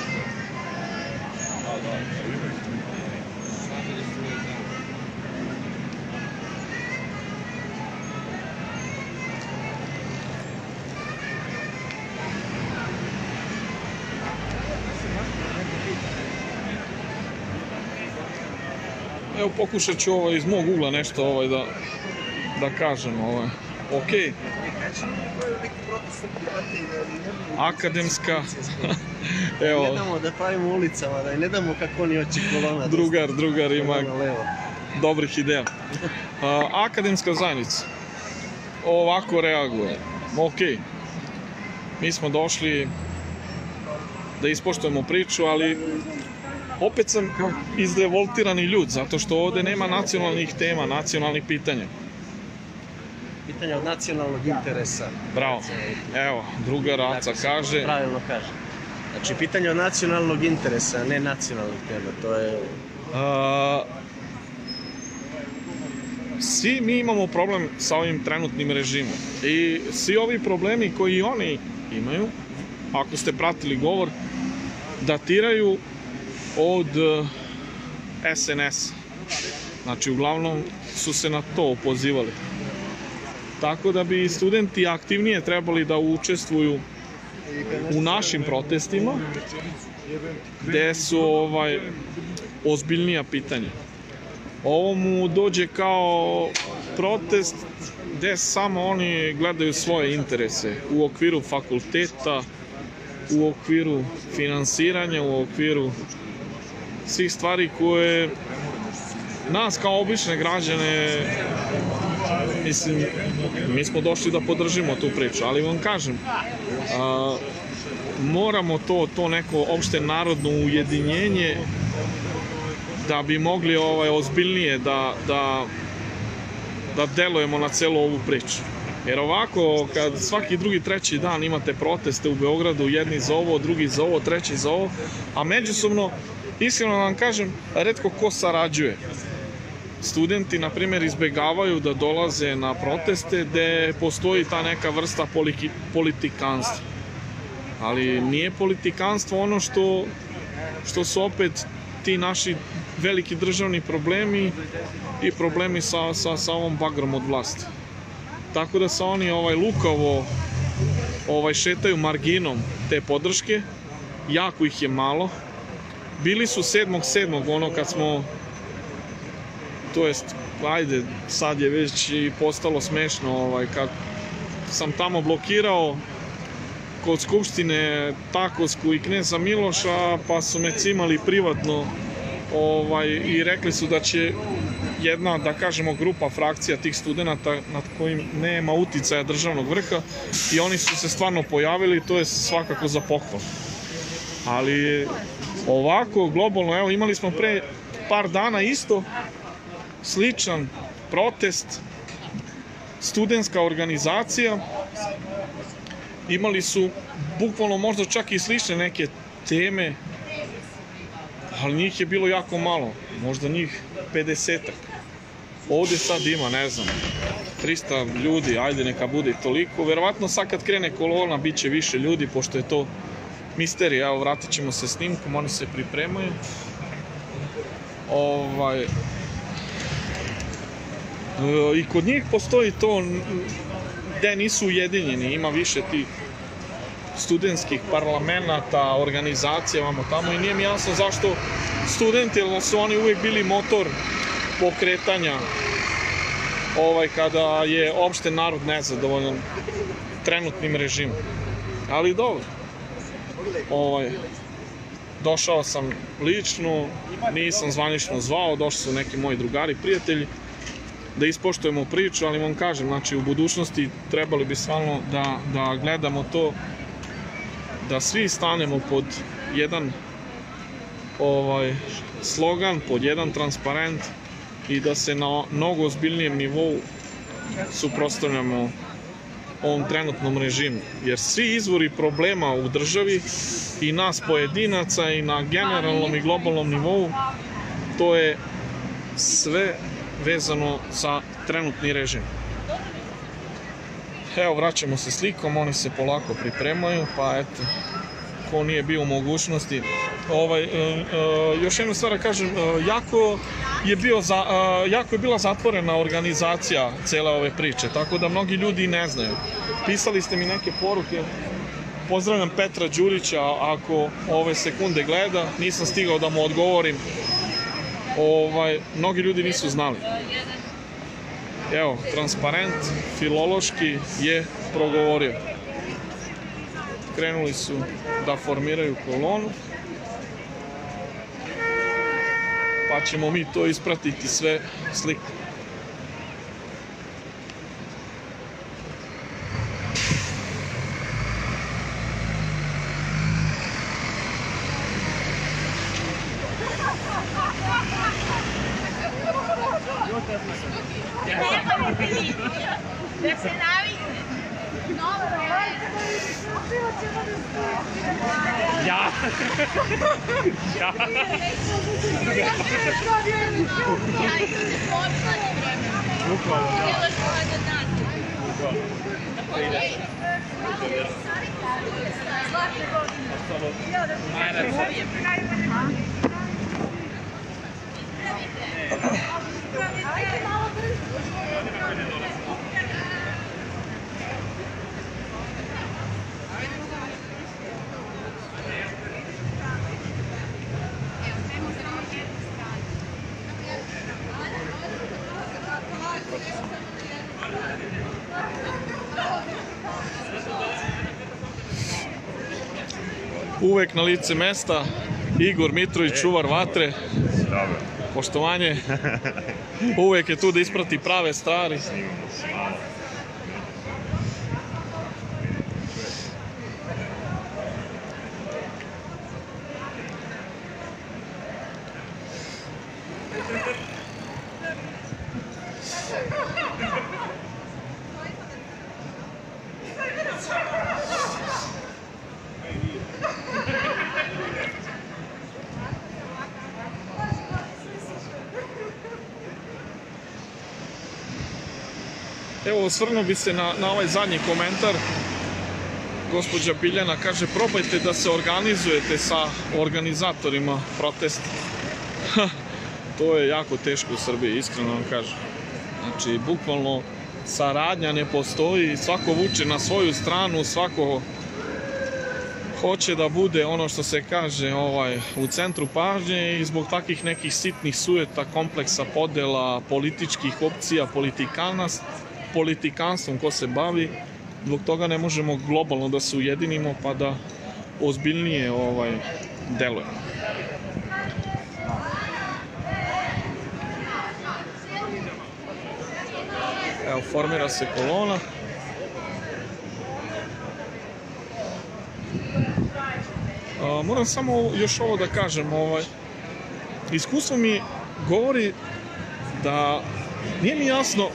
Evo, pokušat ću iz mog ugla nešto da kažem. Ok. Akademska. Evo. Ne damo da pravimo ulicama, da ne damo kako oni hoće kolona. Drugar ima dobrih ideja. Akademska zajednica ovako reaguje. Ok. Mi smo došli da ispoštujemo priču, ali opet sam izrevoltirani ljud, zato što ovde nema nacionalnih tema, nacionalnih pitanja. Pitanja od nacionalnog interesa. Bravo. Evo, druga Raca kaže. Pravilno kaže. Znači, pitanja od nacionalnog interesa, a ne nacionalnih tema, to je... Svi mi imamo problem sa ovim trenutnim režimom. I svi ovi problemi koji oni imaju, ako ste pratili govor, datiraju od SNS. Znači, uglavnom su se na to opozivali. Tako da bi studenti aktivnije trebali da učestvuju u našim protestima, gde su ozbiljnija pitanja. Ovo mu dođe kao protest gde samo oni gledaju svoje interese u okviru fakulteta, u okviru finansiranja, u okviru svih stvari koje nas kao obične građane, mislim, mi smo došli da podržimo tu priču, ali vam kažem, moramo to neko opšte narodno ujedinjenje da bi mogli ozbiljnije da delujemo na celu ovu priču. Jer ovako, kad svaki drugi, treći dan imate proteste u Beogradu, jedni za ovo, drugi za ovo, treći za ovo, a međusobno, iskreno da vam kažem, retko ko sarađuje. Studenti, na primjer, izbegavaju da dolaze na proteste gde postoji ta neka vrsta politikanstva. Ali nije politikanstvo ono što su opet ti naši veliki državni problemi i problemi sa ovom bagrom od vlasti. Tako da se oni lukavo šetaju marginom te podrške, jako ih je malo. Bili su 7.7. ono kad smo, to jest, ajde, sad je već i postalo smešno, kad sam tamo blokirao kod Skupštine Takovsku i kneza Miloša, pa su me cimali privatno i rekli su da će jedna, da kažemo, grupa, frakcija tih studenta nad kojim nema uticaja državnog vrha i oni su se stvarno pojavili, to je svakako za pohvalu. Ali ovako, globalno, evo, imali smo pre par dana isto sličan protest, studentska organizacija, imali su bukvalno možda čak i slične neke teme, ali njih je bilo jako malo, možda njih 50-ak. Ovdje sad ima, ne znam, 300 ljudi, ajde neka bude i toliko. Verovatno sad kad krene kolona bit će više ljudi, pošto je to misterija. Evo, vratit ćemo se snimkom, oni se pripremaju. I kod njih postoji to gde nisu ujedinjeni, ima više tih studentskih parlamenta, organizacija, vamo tamo, i nije mi jasno zašto studenti, jer su oni uvijek bili motor pokretanja kada je opšte narod nezadovoljan trenutnim režimom. Ali dobro, došao sam lično, nisam zvanično zvao, došli su neki moji drugari, prijatelji, da ispoštujemo priču, ali vam kažem, znači u budućnosti trebali bi stvarno da gledamo to, da svi stanemo pod jedan slogan, pod jedan transparent i da se na mnogo ozbiljnijem nivou suprotstavljamo ovom trenutnom režimu. Jer svi izvori problema u državi i nas pojedinaca i na generalnom i globalnom nivou, to je sve vezano za trenutni režim. Evo, vraćamo se slikom, oni se polako pripremaju, pa eto, ko nije bio u mogućnosti. Još jednu stvar da kažem, jako je bila zatvorena organizacija cele ove priče, tako da mnogi ljudi ne znaju. Pisali ste mi neke poruke, pozdravljam Petra Đurića, ako ove sekunde gleda, nisam stigao da mu odgovorim. Mnogi ljudi nisu znali. Evo, transparent filološki je progovorio. Krenuli su da formiraju kolonu, pa ćemo mi to ispratiti sve sliku. Da se navikne. Ja. Ja. Uvek na lice mesta, Igor Mitrović, čuvar vatre. Poštovanje. Uvek je tu da isprati prave stvari. Evo, osvrnuo bi se na ovaj zadnji komentar. Gospođa Biljana kaže, probajte da se organizujete sa organizatorima protesta. To je jako teško u Srbiji, iskreno vam kažem. Znači, bukvalno saradnja ne postoji, svako vuče na svoju stranu, svako hoće da bude ono što se kaže u centru pažnje i zbog takvih nekih sitnih sujeta, kompleksa, podela, političkih opcija, politikanstvom ko se bavi, zbog toga ne možemo globalno da se ujedinimo pa da ozbiljnije delujemo. Evo, formira se kolona. Moram samo još ovo da kažem, iskustvo mi govori da nije mi jasno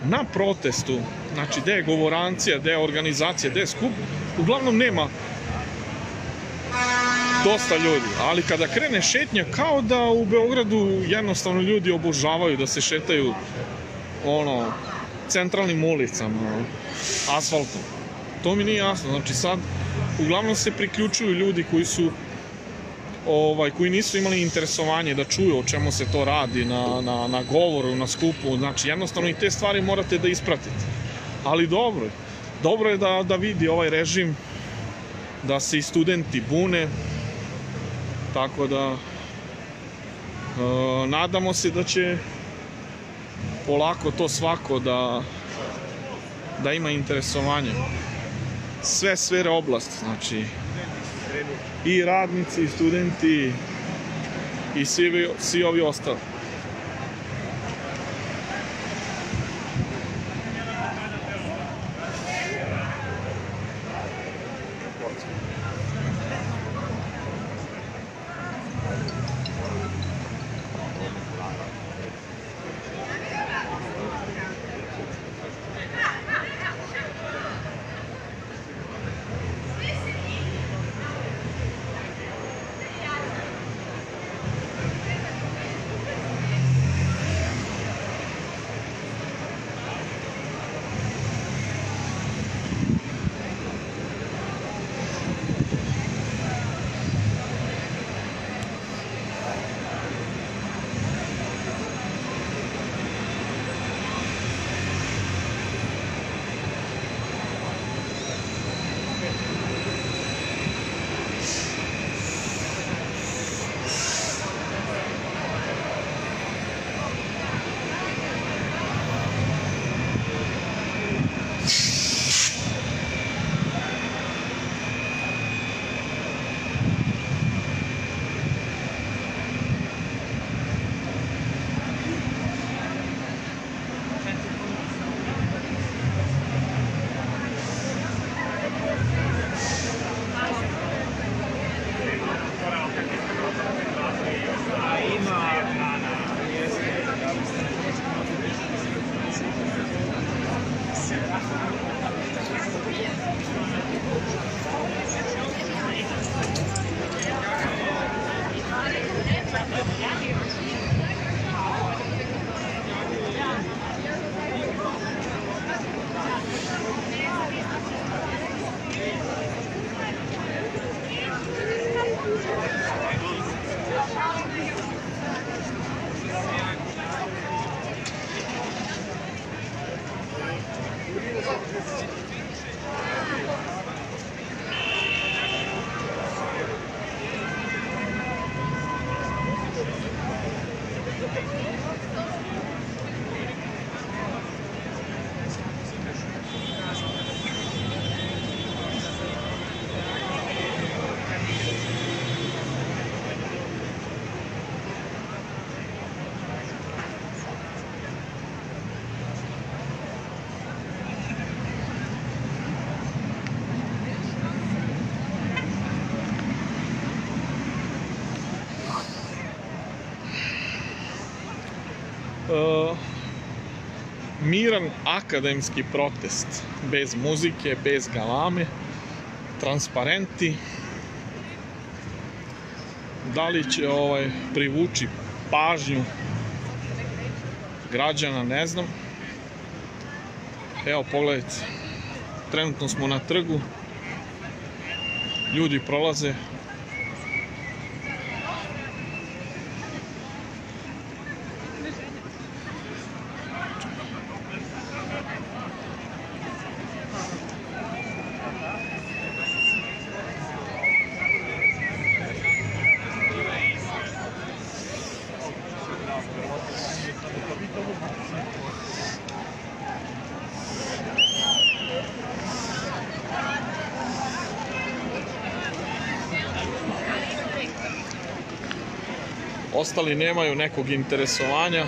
na protestu, znači gde je govorancija, gde je organizacija, gde je skup, uglavnom nema dosta ljudi, ali kada krene šetnja, kao da u Beogradu jednostavno ljudi obožavaju da se šetaju centralnim ulicama, asfaltom. To mi nije jasno, znači sad uglavnom se priključuju ljudi koji nisu imali interesovanje da čuju o čemu se to radi na govoru, na skupu, znači jednostavno i te stvari morate da ispratite. Ali dobro je da vidi ovaj režim da se i studenti bune, tako da nadamo se da će polako to svako da ima interesovanje. Sve sfere oblasti, znači i radnici, i studenti, i svi ovi ostali. Miran akademski protest, bez muzike, bez galame, transparenti. Da li će privući pažnju građana, ne znam. Evo, pogledajte, trenutno smo na trgu, ljudi prolaze. ostali nemaju nekog interesovanja.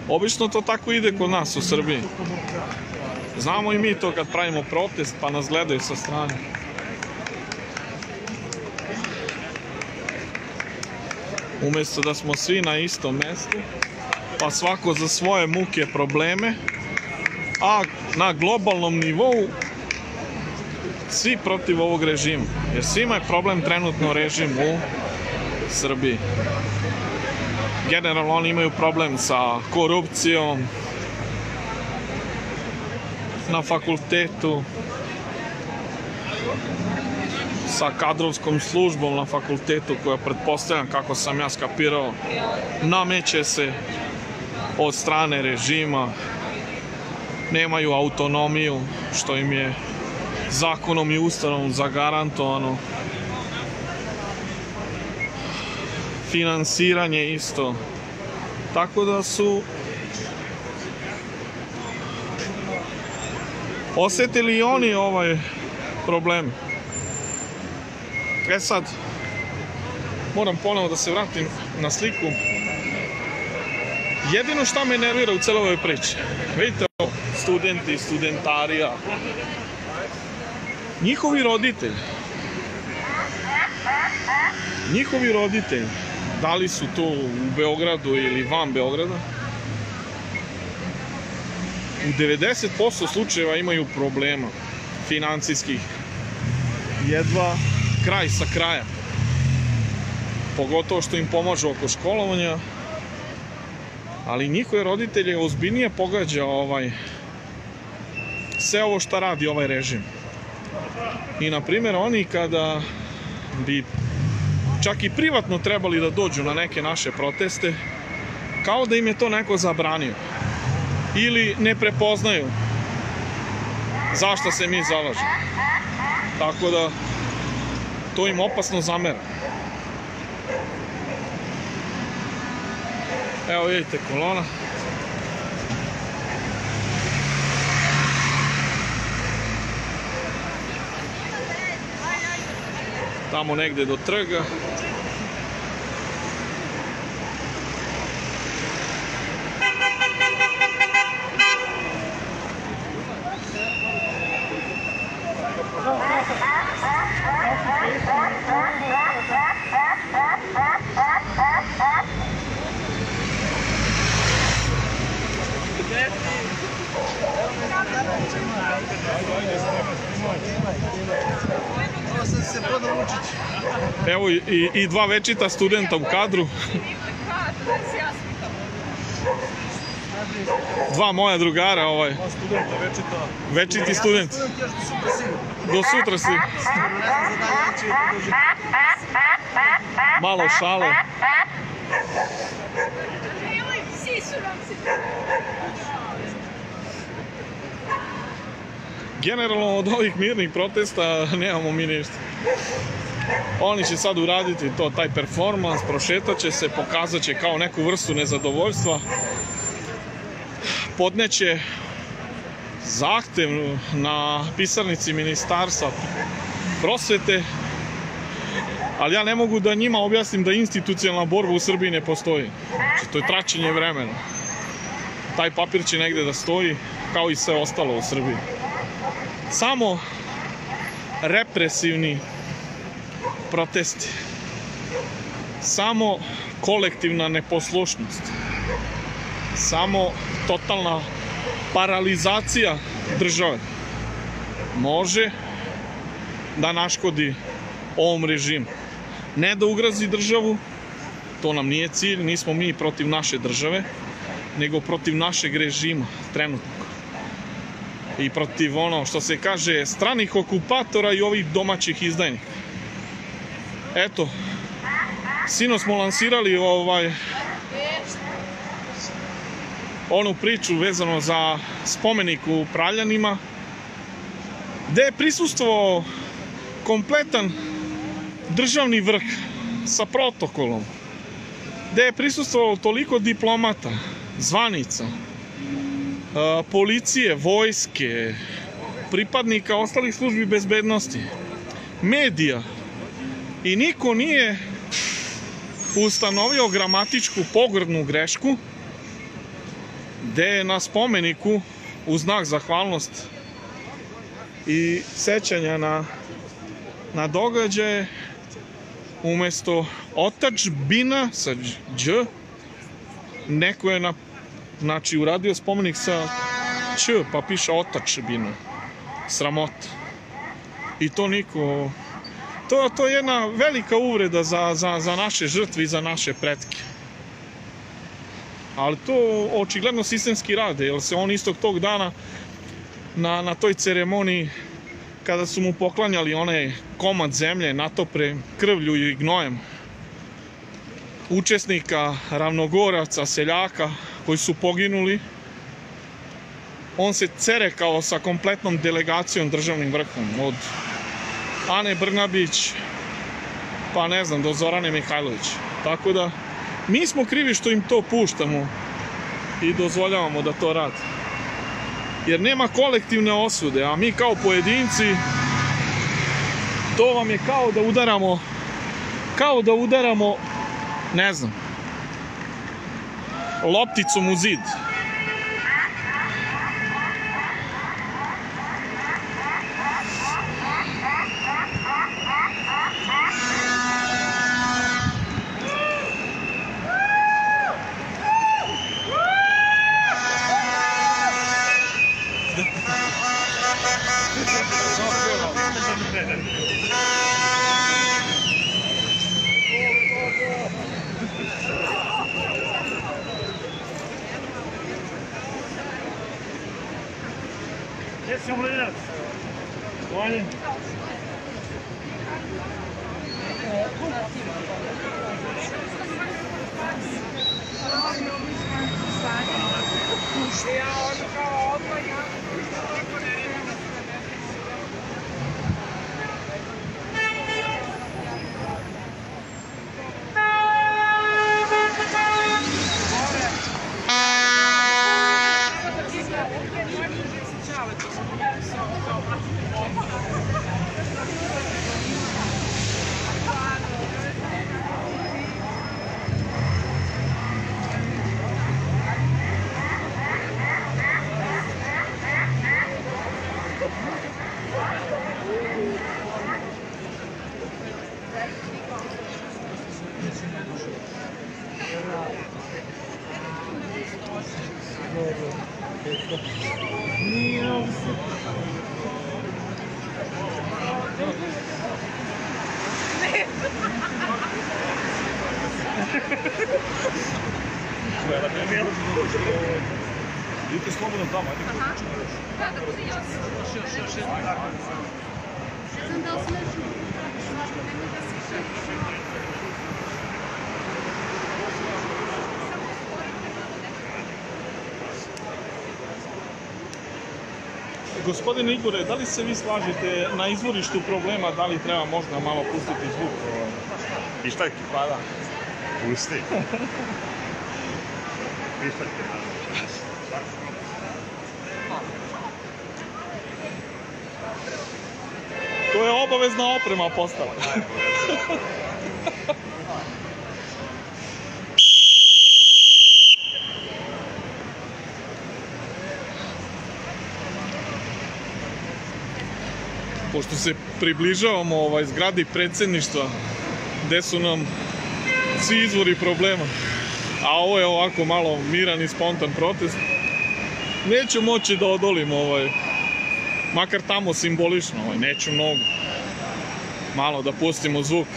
Obično to tako ide kod nas u Srbiji. Znamo i mi to kad pravimo protest pa nas gledaju sa strane. Umjesto da smo svi na istom mjestu, pa svako za svoje muke, probleme, a na globalnom nivou svi protiv ovog režima. Jer svima je problem trenutno režim u Srbiji. Generalno oni imaju problem sa korupcijom na fakultetu, sa kadrovskom službom na fakultetu koja, pretpostavljam, kako sam ja skapirao, nameće se od strane režima, nemaju autonomiju, što im je zakonom i ustavom zagarantovano. Finansiranje isto. Tako da su osjetili i oni ovaj problem. Sad, moram ponovo da se vratim na sliku. Jedino šta me nervira u celoj ovoj priči, vidite, studenti, studentarija, njihovi roditelji, da li su to u Beogradu ili van Beograda, u 90% slučajeva imaju problema financijskih, jedva kraj sa krajem, pogotovo što im pomažu oko školovanja, ali njihove roditelje ozbiljnije pogađa sve ovo šta radi ovaj režim. I na primjer oni kada bi čak i privatno trebali da dođu na neke naše proteste, kao da im je to neko zabranio ili ne prepoznaju zašto se mi zalažemo. Tako da to im opasno zamera. Evo vidite kolona. Tamo negde do trga. Evo i dva večita studenta u kadru. Dva moja drugara, večiti student. Do sutra si. Malo šale. Generalno od ovih mirnih protesta nemamo mi ništa. Oni će sad uraditi to, taj performans, prošetat će se, pokazat će kao neku vrstu nezadovoljstva, podneće zahtev na pisarnici Ministarstva prosvete, ali ja ne mogu da njima objasnim da institucionalna borba u Srbiji ne postoji. Znači, to je traćenje vremena. Taj papir će negde da stoji, kao i sve ostalo u Srbiji. Samo represivni protesti, samo kolektivna neposlušnost, samo totalna paralizacija države može da naškodi ovom režimu. Ne da ugrozi državu, to nam nije cilj, nismo mi protiv naše države, nego protiv našeg režima trenutno. I protiv ono što se kaže stranih okupatora i ovih domaćih izdajnika. Eto, sinoć smo lansirali onu priču vezano za spomenik u Praljanima, gde je prisustvovao kompletan državni vrh sa protokolom, gde je prisustvovalo toliko diplomata, zvanica, policije, vojske, pripadnika ostalih službi bezbednosti, medija i niko nije ustanovio gramatičku pogrdnu grešku gde je na spomeniku u znak zahvalnost i sećanja na događaje umesto otadžbina sa dž neko je znači uradio spomenik sa č pa piše otadžbina. Sramota. I to niko... To je jedna velika uvreda za naše žrtve i za naše pretke. Ali to očigledno sistemski rade, jer se on istog tog dana na toj ceremoniji kada su mu poklanjali onaj komad zemlje natopre krvlju i gnojem učesnika, ravnogoraca, seljaka koji su poginuli, on se cerekao sa kompletnom delegacijom državnim vrhom, od Ane Brnabić pa ne znam do Zorane Mihajlović. Tako da mi smo krivi što im to puštamo i dozvoljavamo da to rade. Jer nema kolektivne osude, a mi kao pojedinci, to vam je kao da udaramo, ne znam, lopticom u zid. Idite slobodno tamo, ajde kući. Da bude još. Ne znam da li smo još nemoj da se šeći. Gospodine Igore, da li se vi slažete na izvorištu problema, da li treba možda malo pustiti zvuk? Pištaljke? Pa da. Pusti. Pištaljke, naravno. To je obavezna oprema postala. Pošto se približavamo zgradi predsjedništva gde su nam svi izvori problema, a ovo je ovako malo miran i spontan protest, neću moći da odolim makar tamo simbolično, neću mnogo. Malo da pustimo zvuk.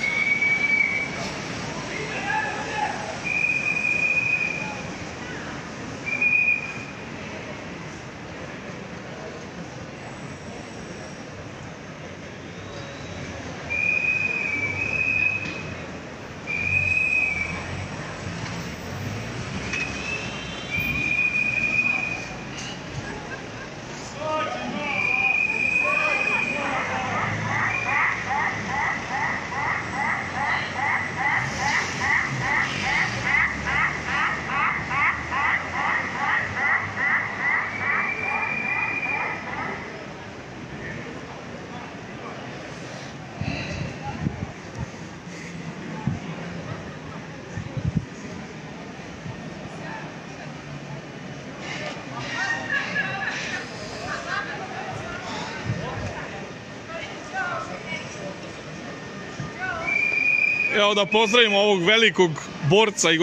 Evo da pozdravimo ovog velikog borca i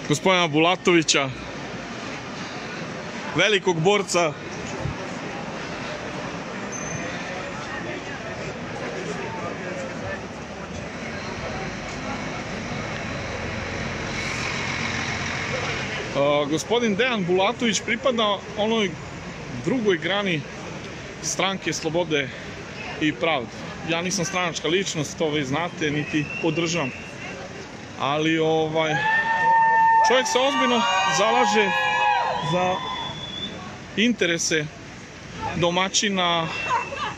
gospodina Bulatovića. Velikog borca. Gospodin Dejan Bulatović pripada onoj drugoj grani stranke Slobode i pravde. Ja nisam stranačka ličnost, to vi znate, niti podržavam. Ali čovjek se ozbiljno zalaže za interese domaćina,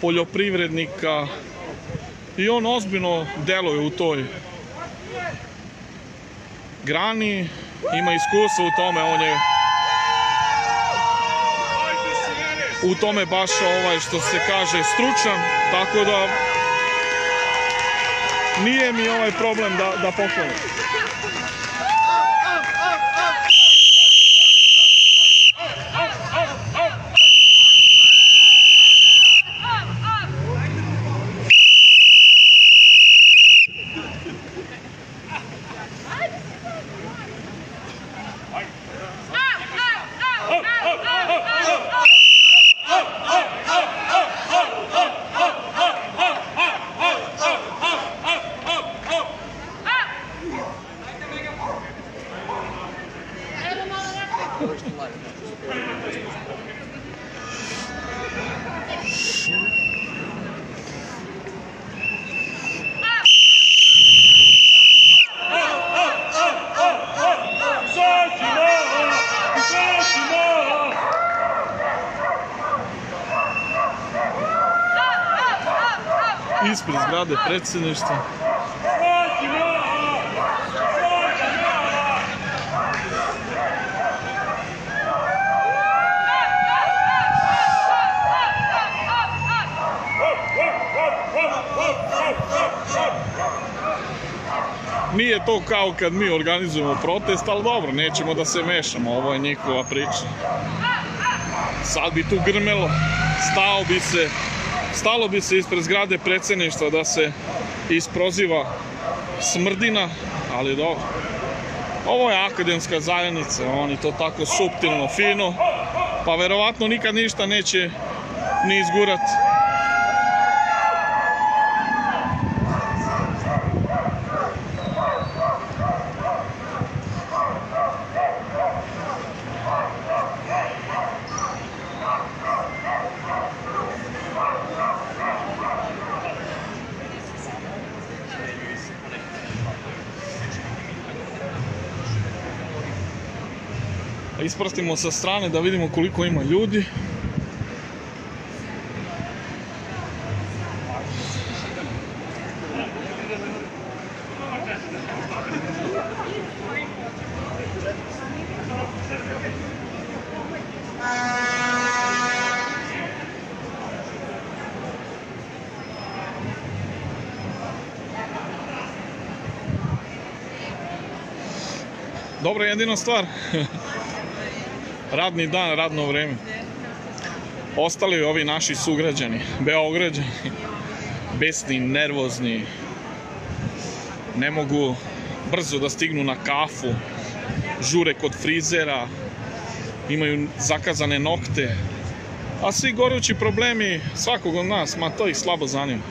poljoprivrednika i on ozbiljno deluje u toj grani, ima iskustvo u tome, on je u tome baš što se kaže stručan, tako da nije mi problem da pohvalim. Ispred zgrade predsjedništva. Nije to kao kad mi organizujemo protest, ali dobro, nećemo da se mešamo, ovo je njihova priča. Sad bi tu grmelo, stalo bi se ispred zgrade predsjedništva da se isproziva smrdina, ali dobro. Ovo je akademska zajednica, oni to tako suptilno, fino, pa verovatno nikad ništa neće ni izgurati. Isprstimo sa strane da vidimo koliko ima ljudi. Dobro, jedina stvar. Radni dan, radno vreme. Ostali ovi naši sugrađani, Beograđani, besni, nervozni, ne mogu brzo da stignu na kafu, žure kod frizera, imaju zakazane nokte, a svi gorući problemi svakog od nas, ma to ih slabo zanima.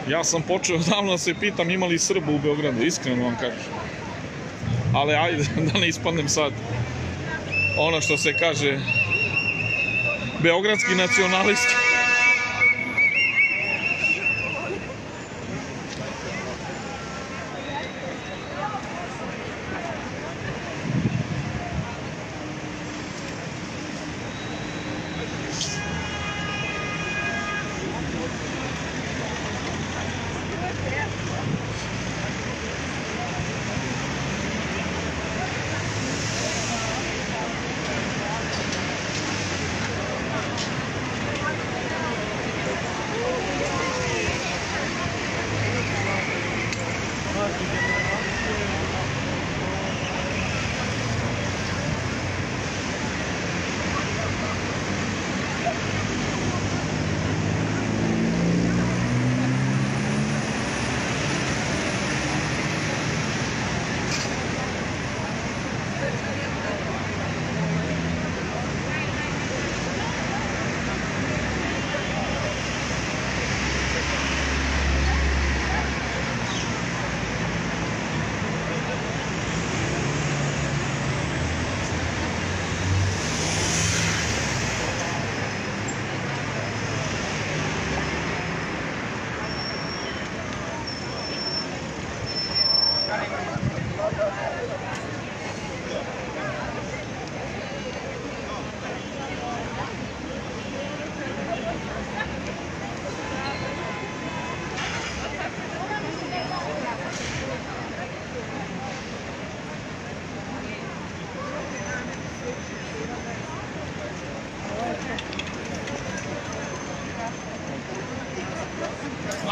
Ja sam počeo davno da se pitam ima li Srba u Beogradu, iskreno vam kažem. Ali ajde, da ne ispadnem sad ono što se kaže beogradski nacionalisti.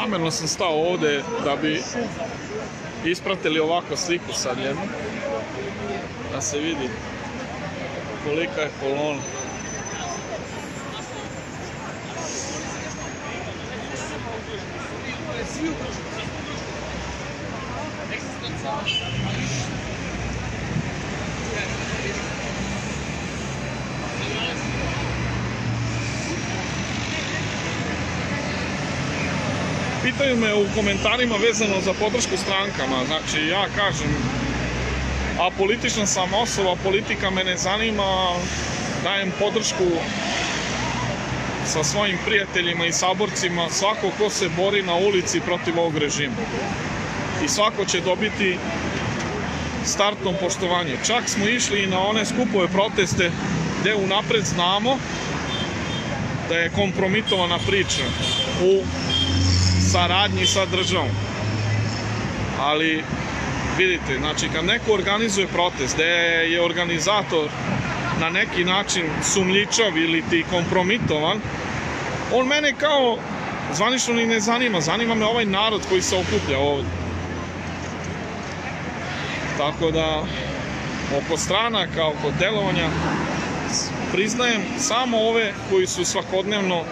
Namerno sam stao ovde da bi ispratili ovako sliku sad jednu, da se vidi kolika je kolona. Pitaju me u komentarima vezano za podršku strankama, znači ja kažem, apolitična sam osoba, politika me ne zanima, dajem podršku sa svojim prijateljima i saborcima, svako ko se bori na ulici protiv ovog režima. I svako će dobiti startno poštovanje. Čak smo išli i na one skupove proteste gde unapred znamo da je kompromitovana priča u saradnji sa državom. Ali vidite, znači kad neko organizuje protest gde je organizator na neki način sumnjičav ili ti kompromitovan, on mene kao zvanično ni ne zanima, zanima me ovaj narod koji se okuplja ovdje. Tako da oko stranaka, oko delovanja priznajem samo ove koji su svakodnevno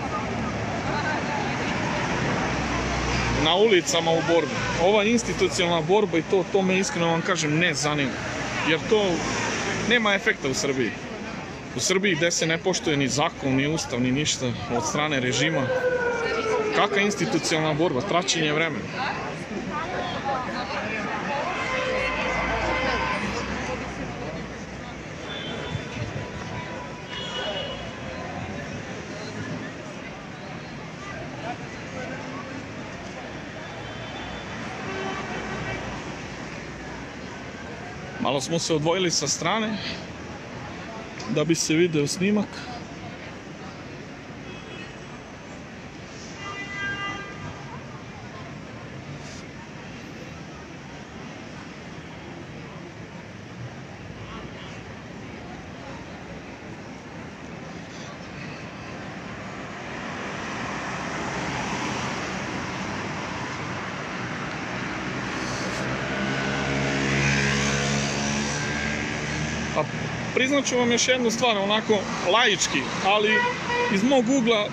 na ulicama u borbi. Ova institucionalna borba i to me iskreno vam kažem ne zanima. Jer to nema efekta u Srbiji. U Srbiji gde se ne poštuje ni zakon, ni ustav, ni ništa od strane režima. Kakva institucionalna borba? Traćenje vremena. Malo smo se odvojili sa strane da bi se video snimak. Priznat ću vam još jednu stvar, onako laički, ali iz mog ugla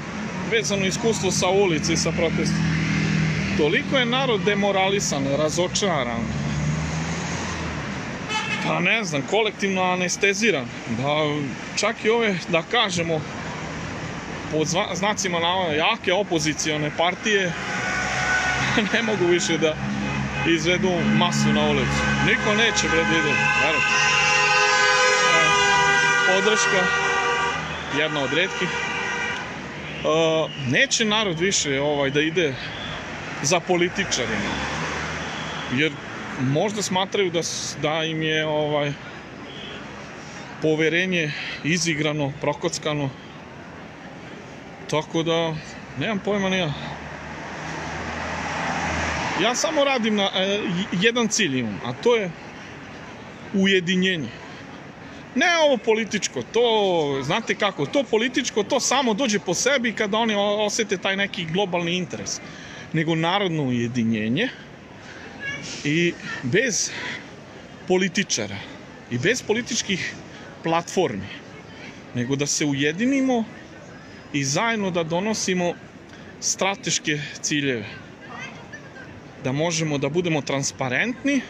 vezano iskustvo sa ulici i sa protestom. Toliko je narod demoralisan, razočaran, pa ne znam, kolektivno anesteziran, da čak i ove, da kažemo, pod znacima navoda jake opozicione partije ne mogu više da izvedu masu na ulicu. Niko neće, bre, da ide, verujte. Podrška, jedna od retkih. Neće narod više da ide za političarima, jer možda smatraju da im je poverenje izigrano, prokockano, tako da nemam pojma ni ja. Ja samo radim na jedan cilj imam, a to je ujedinjenje. Ne ovo političko, to, znate kako, to političko, to samo dođe po sebi kada oni osete taj neki globalni interes. Nego narodno ujedinjenje i bez političara i bez političkih platformi, nego da se ujedinimo i zajedno da donosimo strateške ciljeve. Da možemo da budemo transparentni,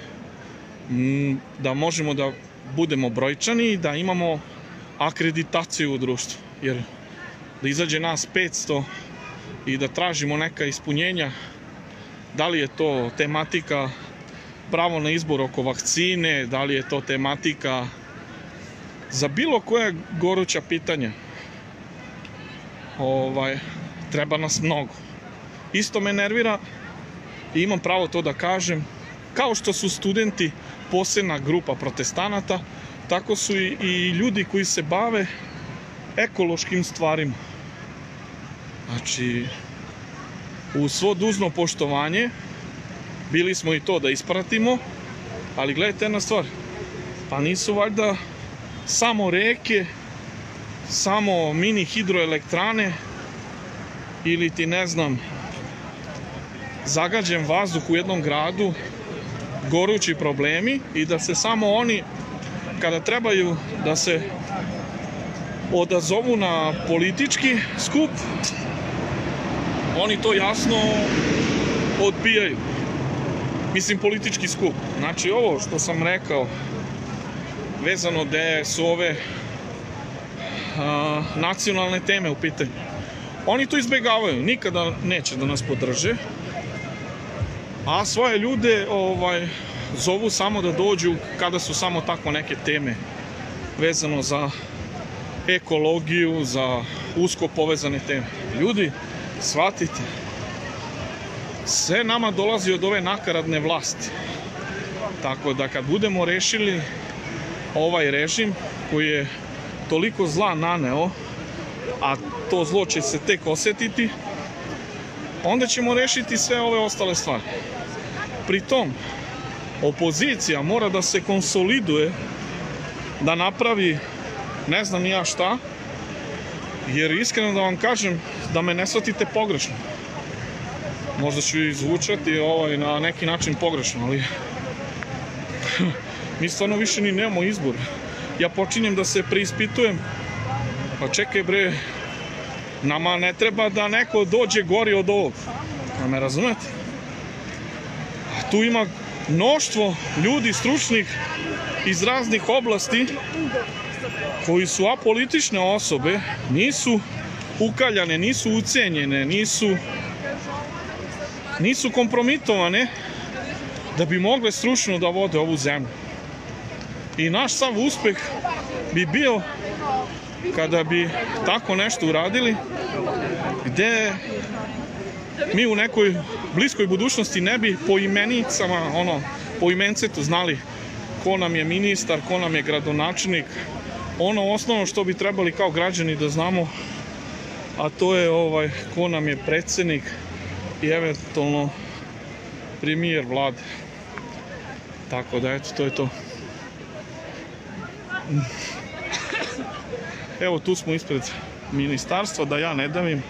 da možemo da budemo brojčani i da imamo akreditaciju u društvu. Jer da izađe nas 500 i da tražimo neka ispunjenja, da li je to tematika pravo na izbor oko vakcine, da li je to tematika za bilo koja goruća pitanja, treba nas mnogo. Isto me nervira i imam pravo to da kažem, kao što su studenti posebna grupa protestanata, tako su i ljudi koji se bave ekološkim stvarima. Znači, u svo dužno poštovanje, bili smo i to da ispratimo, ali gledajte jedna stvar, pa nisu valjda samo reke, samo mini hidroelektrane ili ti ne znam zagađen vazduh u jednom gradu, gorući problemi i da se samo oni, kada trebaju da se odazovu na politički skup, oni to jasno odbijaju. Mislim, politički skup. Znači, ovo što sam rekao, vezano gde su ove nacionalne teme u pitanju, oni to izbjegavaju, nikada neće da nas podrže, a svoje ljude zovu samo da dođu kada su samo tako neke teme vezano za ekologiju, za usko povezane teme. Ljudi, shvatite, sve nama dolazi od ove nakaradne vlasti. Tako da kad budemo rešili ovaj režim koji je toliko zla naneo, a to zlo će se tek osetiti, onda ćemo rešiti sve ove ostale stvari. Pritom, opozicija mora da se konsoliduje, da napravi ne znam ni ja šta, jer iskreno da vam kažem, da me ne shvatite pogrešno. Možda ću izvučati na neki način pogrešno, ali mi stvarno više ni nemamo izbor. Ja počinjem da se preispitujem, pa čekaj bre, nama ne treba da neko dođe gori od ovog, a me razumete? A tu ima mnoštvo ljudi stručnih iz raznih oblasti koji su apolitične osobe, nisu ukaljane, nisu ucenjene, nisu kompromitovane da bi mogle stručno da vode ovu zemlju. I naš sav uspeh bi bio kada bi tako nešto uradili, gde mi u nekoj bliskoj budućnosti ne bi po imenicama, po imencetu znali ko nam je ministar, ko nam je gradonačelnik. Ono osnovno što bi trebali kao građani da znamo, a to je ko nam je predsjednik i eventualno premijer vlade. Tako da, eto, to je to. Evo, tu smo ispred ministarstva, da ja ne davim.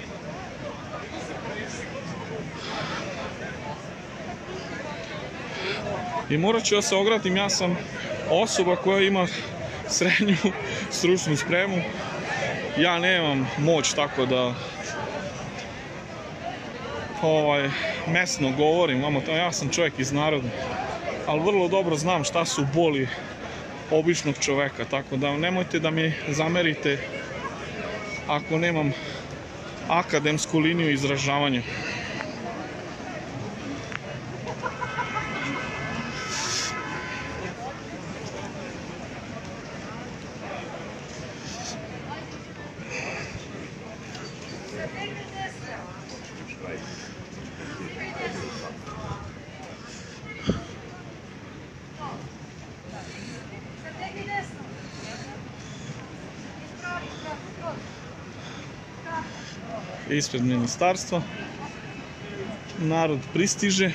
I morat ću da se ogradim, ja sam osoba koja ima srednju stručnu spremu. Ja nemam moć tako da mesno govorim, ja sam čovjek iz naroda, ali vrlo dobro znam šta su boli običnog čoveka, tako da nemojte da mi zamerite ako nemam akademsku liniju izražavanja. Ispred ministarstva narod pristiže.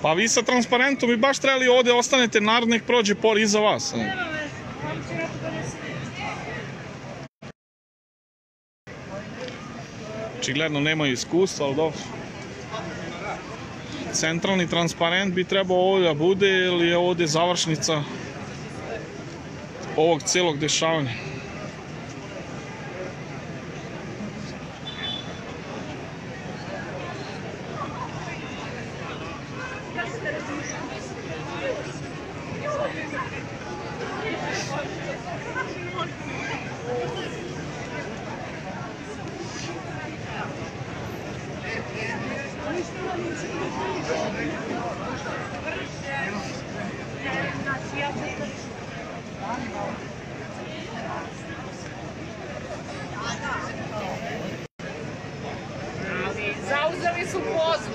Pa vi sa transparentom bi baš trebali ovde ostanete, narod nek prođe pored iza vas. Očigledno nemaju iskustva, ali dobro. Centralni transparent bi trebao ovdje da bude, ili je ovdje završnica ovog celog dešavanja. Zauzeli su pozu.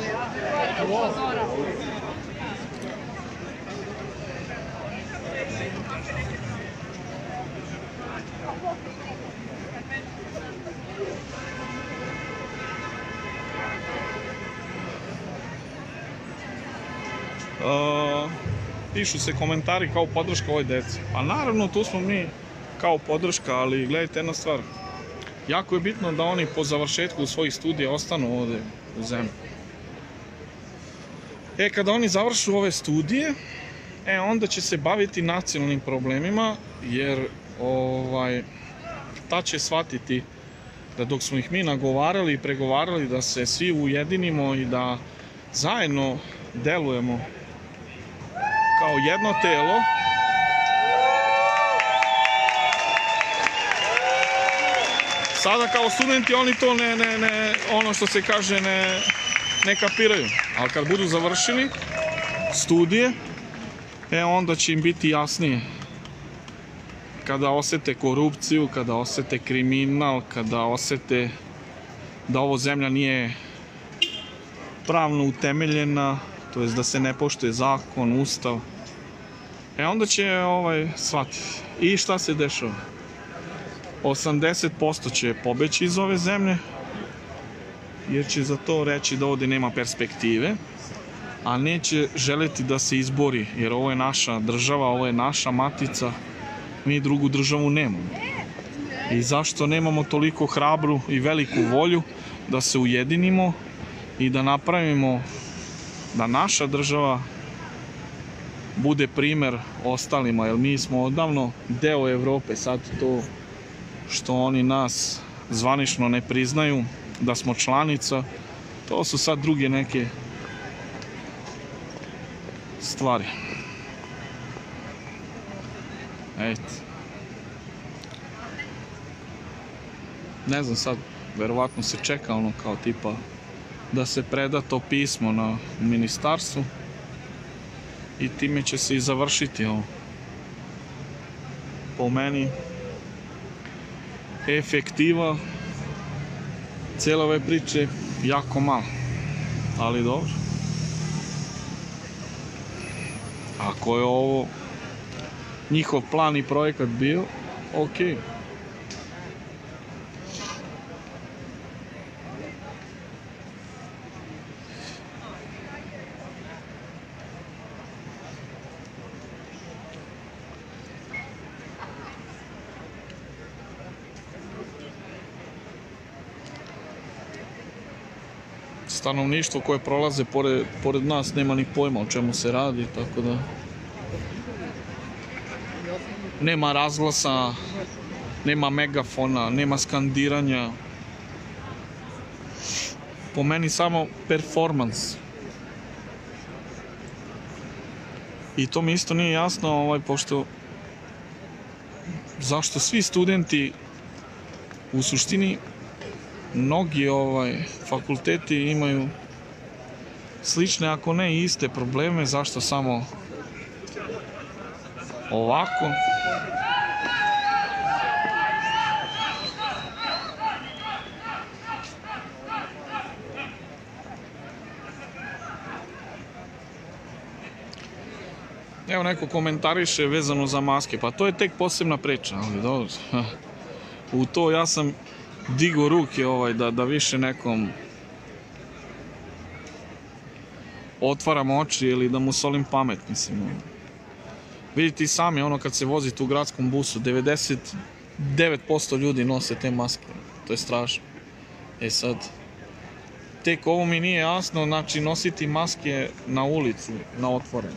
pišu se komentari kao podrška ovoj deci. Pa naravno, tu smo mi kao podrška, ali gledajte jedna stvar. Jako je bitno da oni po završetku svojih studija ostanu ovde u zemlji. Kada oni završu ove studije, onda će se baviti nacionalnim problemima, jer ta će shvatiti da dok smo ih mi nagovarali i pregovarali da se svi ujedinimo i da zajedno delujemo kao jedno telo, sada kao studenti oni to ono što se kaže ne kapiraju, ali kad budu završili studije, onda će im biti jasnije. Kada osete korupciju, kada osete kriminal, kada osete da ovo zemlja nije pravno utemeljena, to jest da se ne poštuje zakon, ustav, onda će shvatiti. I šta se dešava? 80% će pobeći iz ove zemlje, jer će za to reći da ovde nema perspektive, a neće želeti da se izbori, jer ovo je naša država, ovo je naša matica, mi drugu državu nemamo. I zašto nemamo toliko hrabru i veliku volju da se ujedinimo i da napravimo da naša država bude primer ostalima, jer mi smo odavno deo Evrope, sad to što oni nas zvanično ne priznaju da smo članica, to su sad druge neke stvari. Ne znam sad, verovatno se čeka ono kao tipa da se preda to pismo na ministarstvu i time će se i završiti ovo. Po meni efektiva cijele ove priče jako malo, ali dobro. Ako je ovo njihov plan i projekat bio, okej. Stanovništvo koje prolaze pored nas nema ni pojma o čemu se radi, tako da nema razglasa, nema megafona, nema skandiranja. Po meni samo performans. I to mi isto nije jasno, pošto zašto svi studenti u suštini mnogi fakulteti imaju slične, ako ne iste probleme, zašto samo ovako? Evo neko komentariše vezano za maske, pa to je tek posebna priča, ali dobro. U to ja sam digo ruke da više nekom otvaram oči ili da mu solim pamet, mislim. Vidite i sami, kad se vozite u gradskom busu, 99% ljudi nose te maske. To je strašno. Sad, tek ovo mi nije jasno, znači nositi maske na ulici, na otvorenu.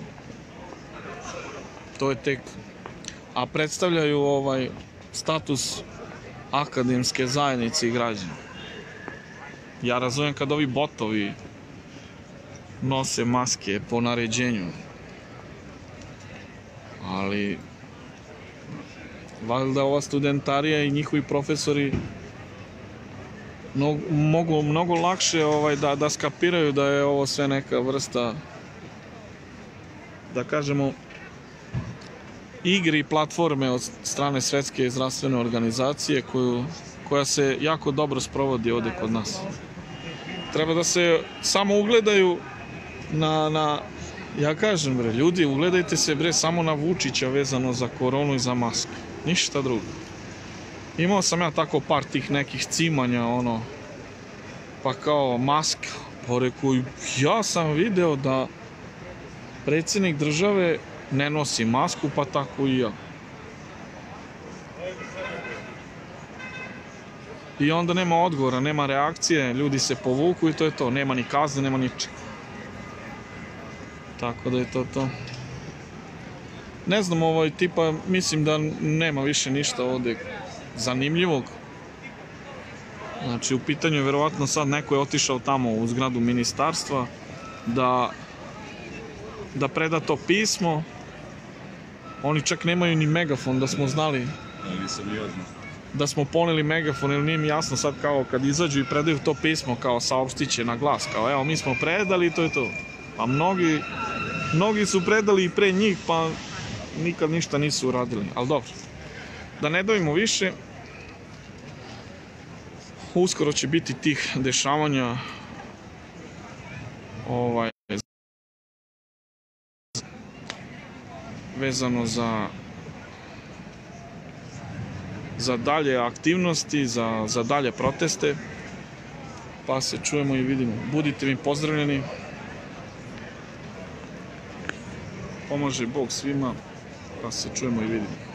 To je tek, a predstavljaju status akademske zajednice i građana. Ja razumijem kad ovi botovi nose maske po naređenju, ali valjda ova studentarija i njihovi profesori mogu mnogo lakše da skapiraju da je ovo sve neka vrsta, da kažemo, igri i platforme od strane Svetske zdravstvene organizacije koja se jako dobro sprovodi ovde kod nas. Treba da se samo ugledaju ja kažem bre, ljudi, ugledajte se bre samo na Vučića vezano za koronu i za masku. Ništa drugo. Imao sam ja tako par tih nekih cimanja, pa kao maska, pa rekao, ja sam video da predsjednik države ne nosi masku, pa tako i ja. I onda nema odgovora, nema reakcije, ljudi se povuku i to je to. Nema ni kazne, nema ničeg. Tako da je to to. Ne znam, tipa, mislim da nema više ništa ovdje zanimljivog. Znači, u pitanju je verovatno sad neko je otišao tamo u zgradu ministarstva da preda to pismo. Oni čak nemaju ni megafon, da smo znali. Da smo poneli megafon, jer nije mi jasno sad kao kad izađu i predaju to pismo kao saopštit će na glas, kao evo mi smo predali i to je to. A mnogi su predali i pre njih, pa nikad ništa nisu uradili, ali dobro. Da ne davimo više, uskoro će biti tih dešavanja vezano za dalje aktivnosti, za dalje proteste, pa se čujemo i vidimo. Budite mi pozdravljeni, pomaže Bog svima, pa se čujemo i vidimo.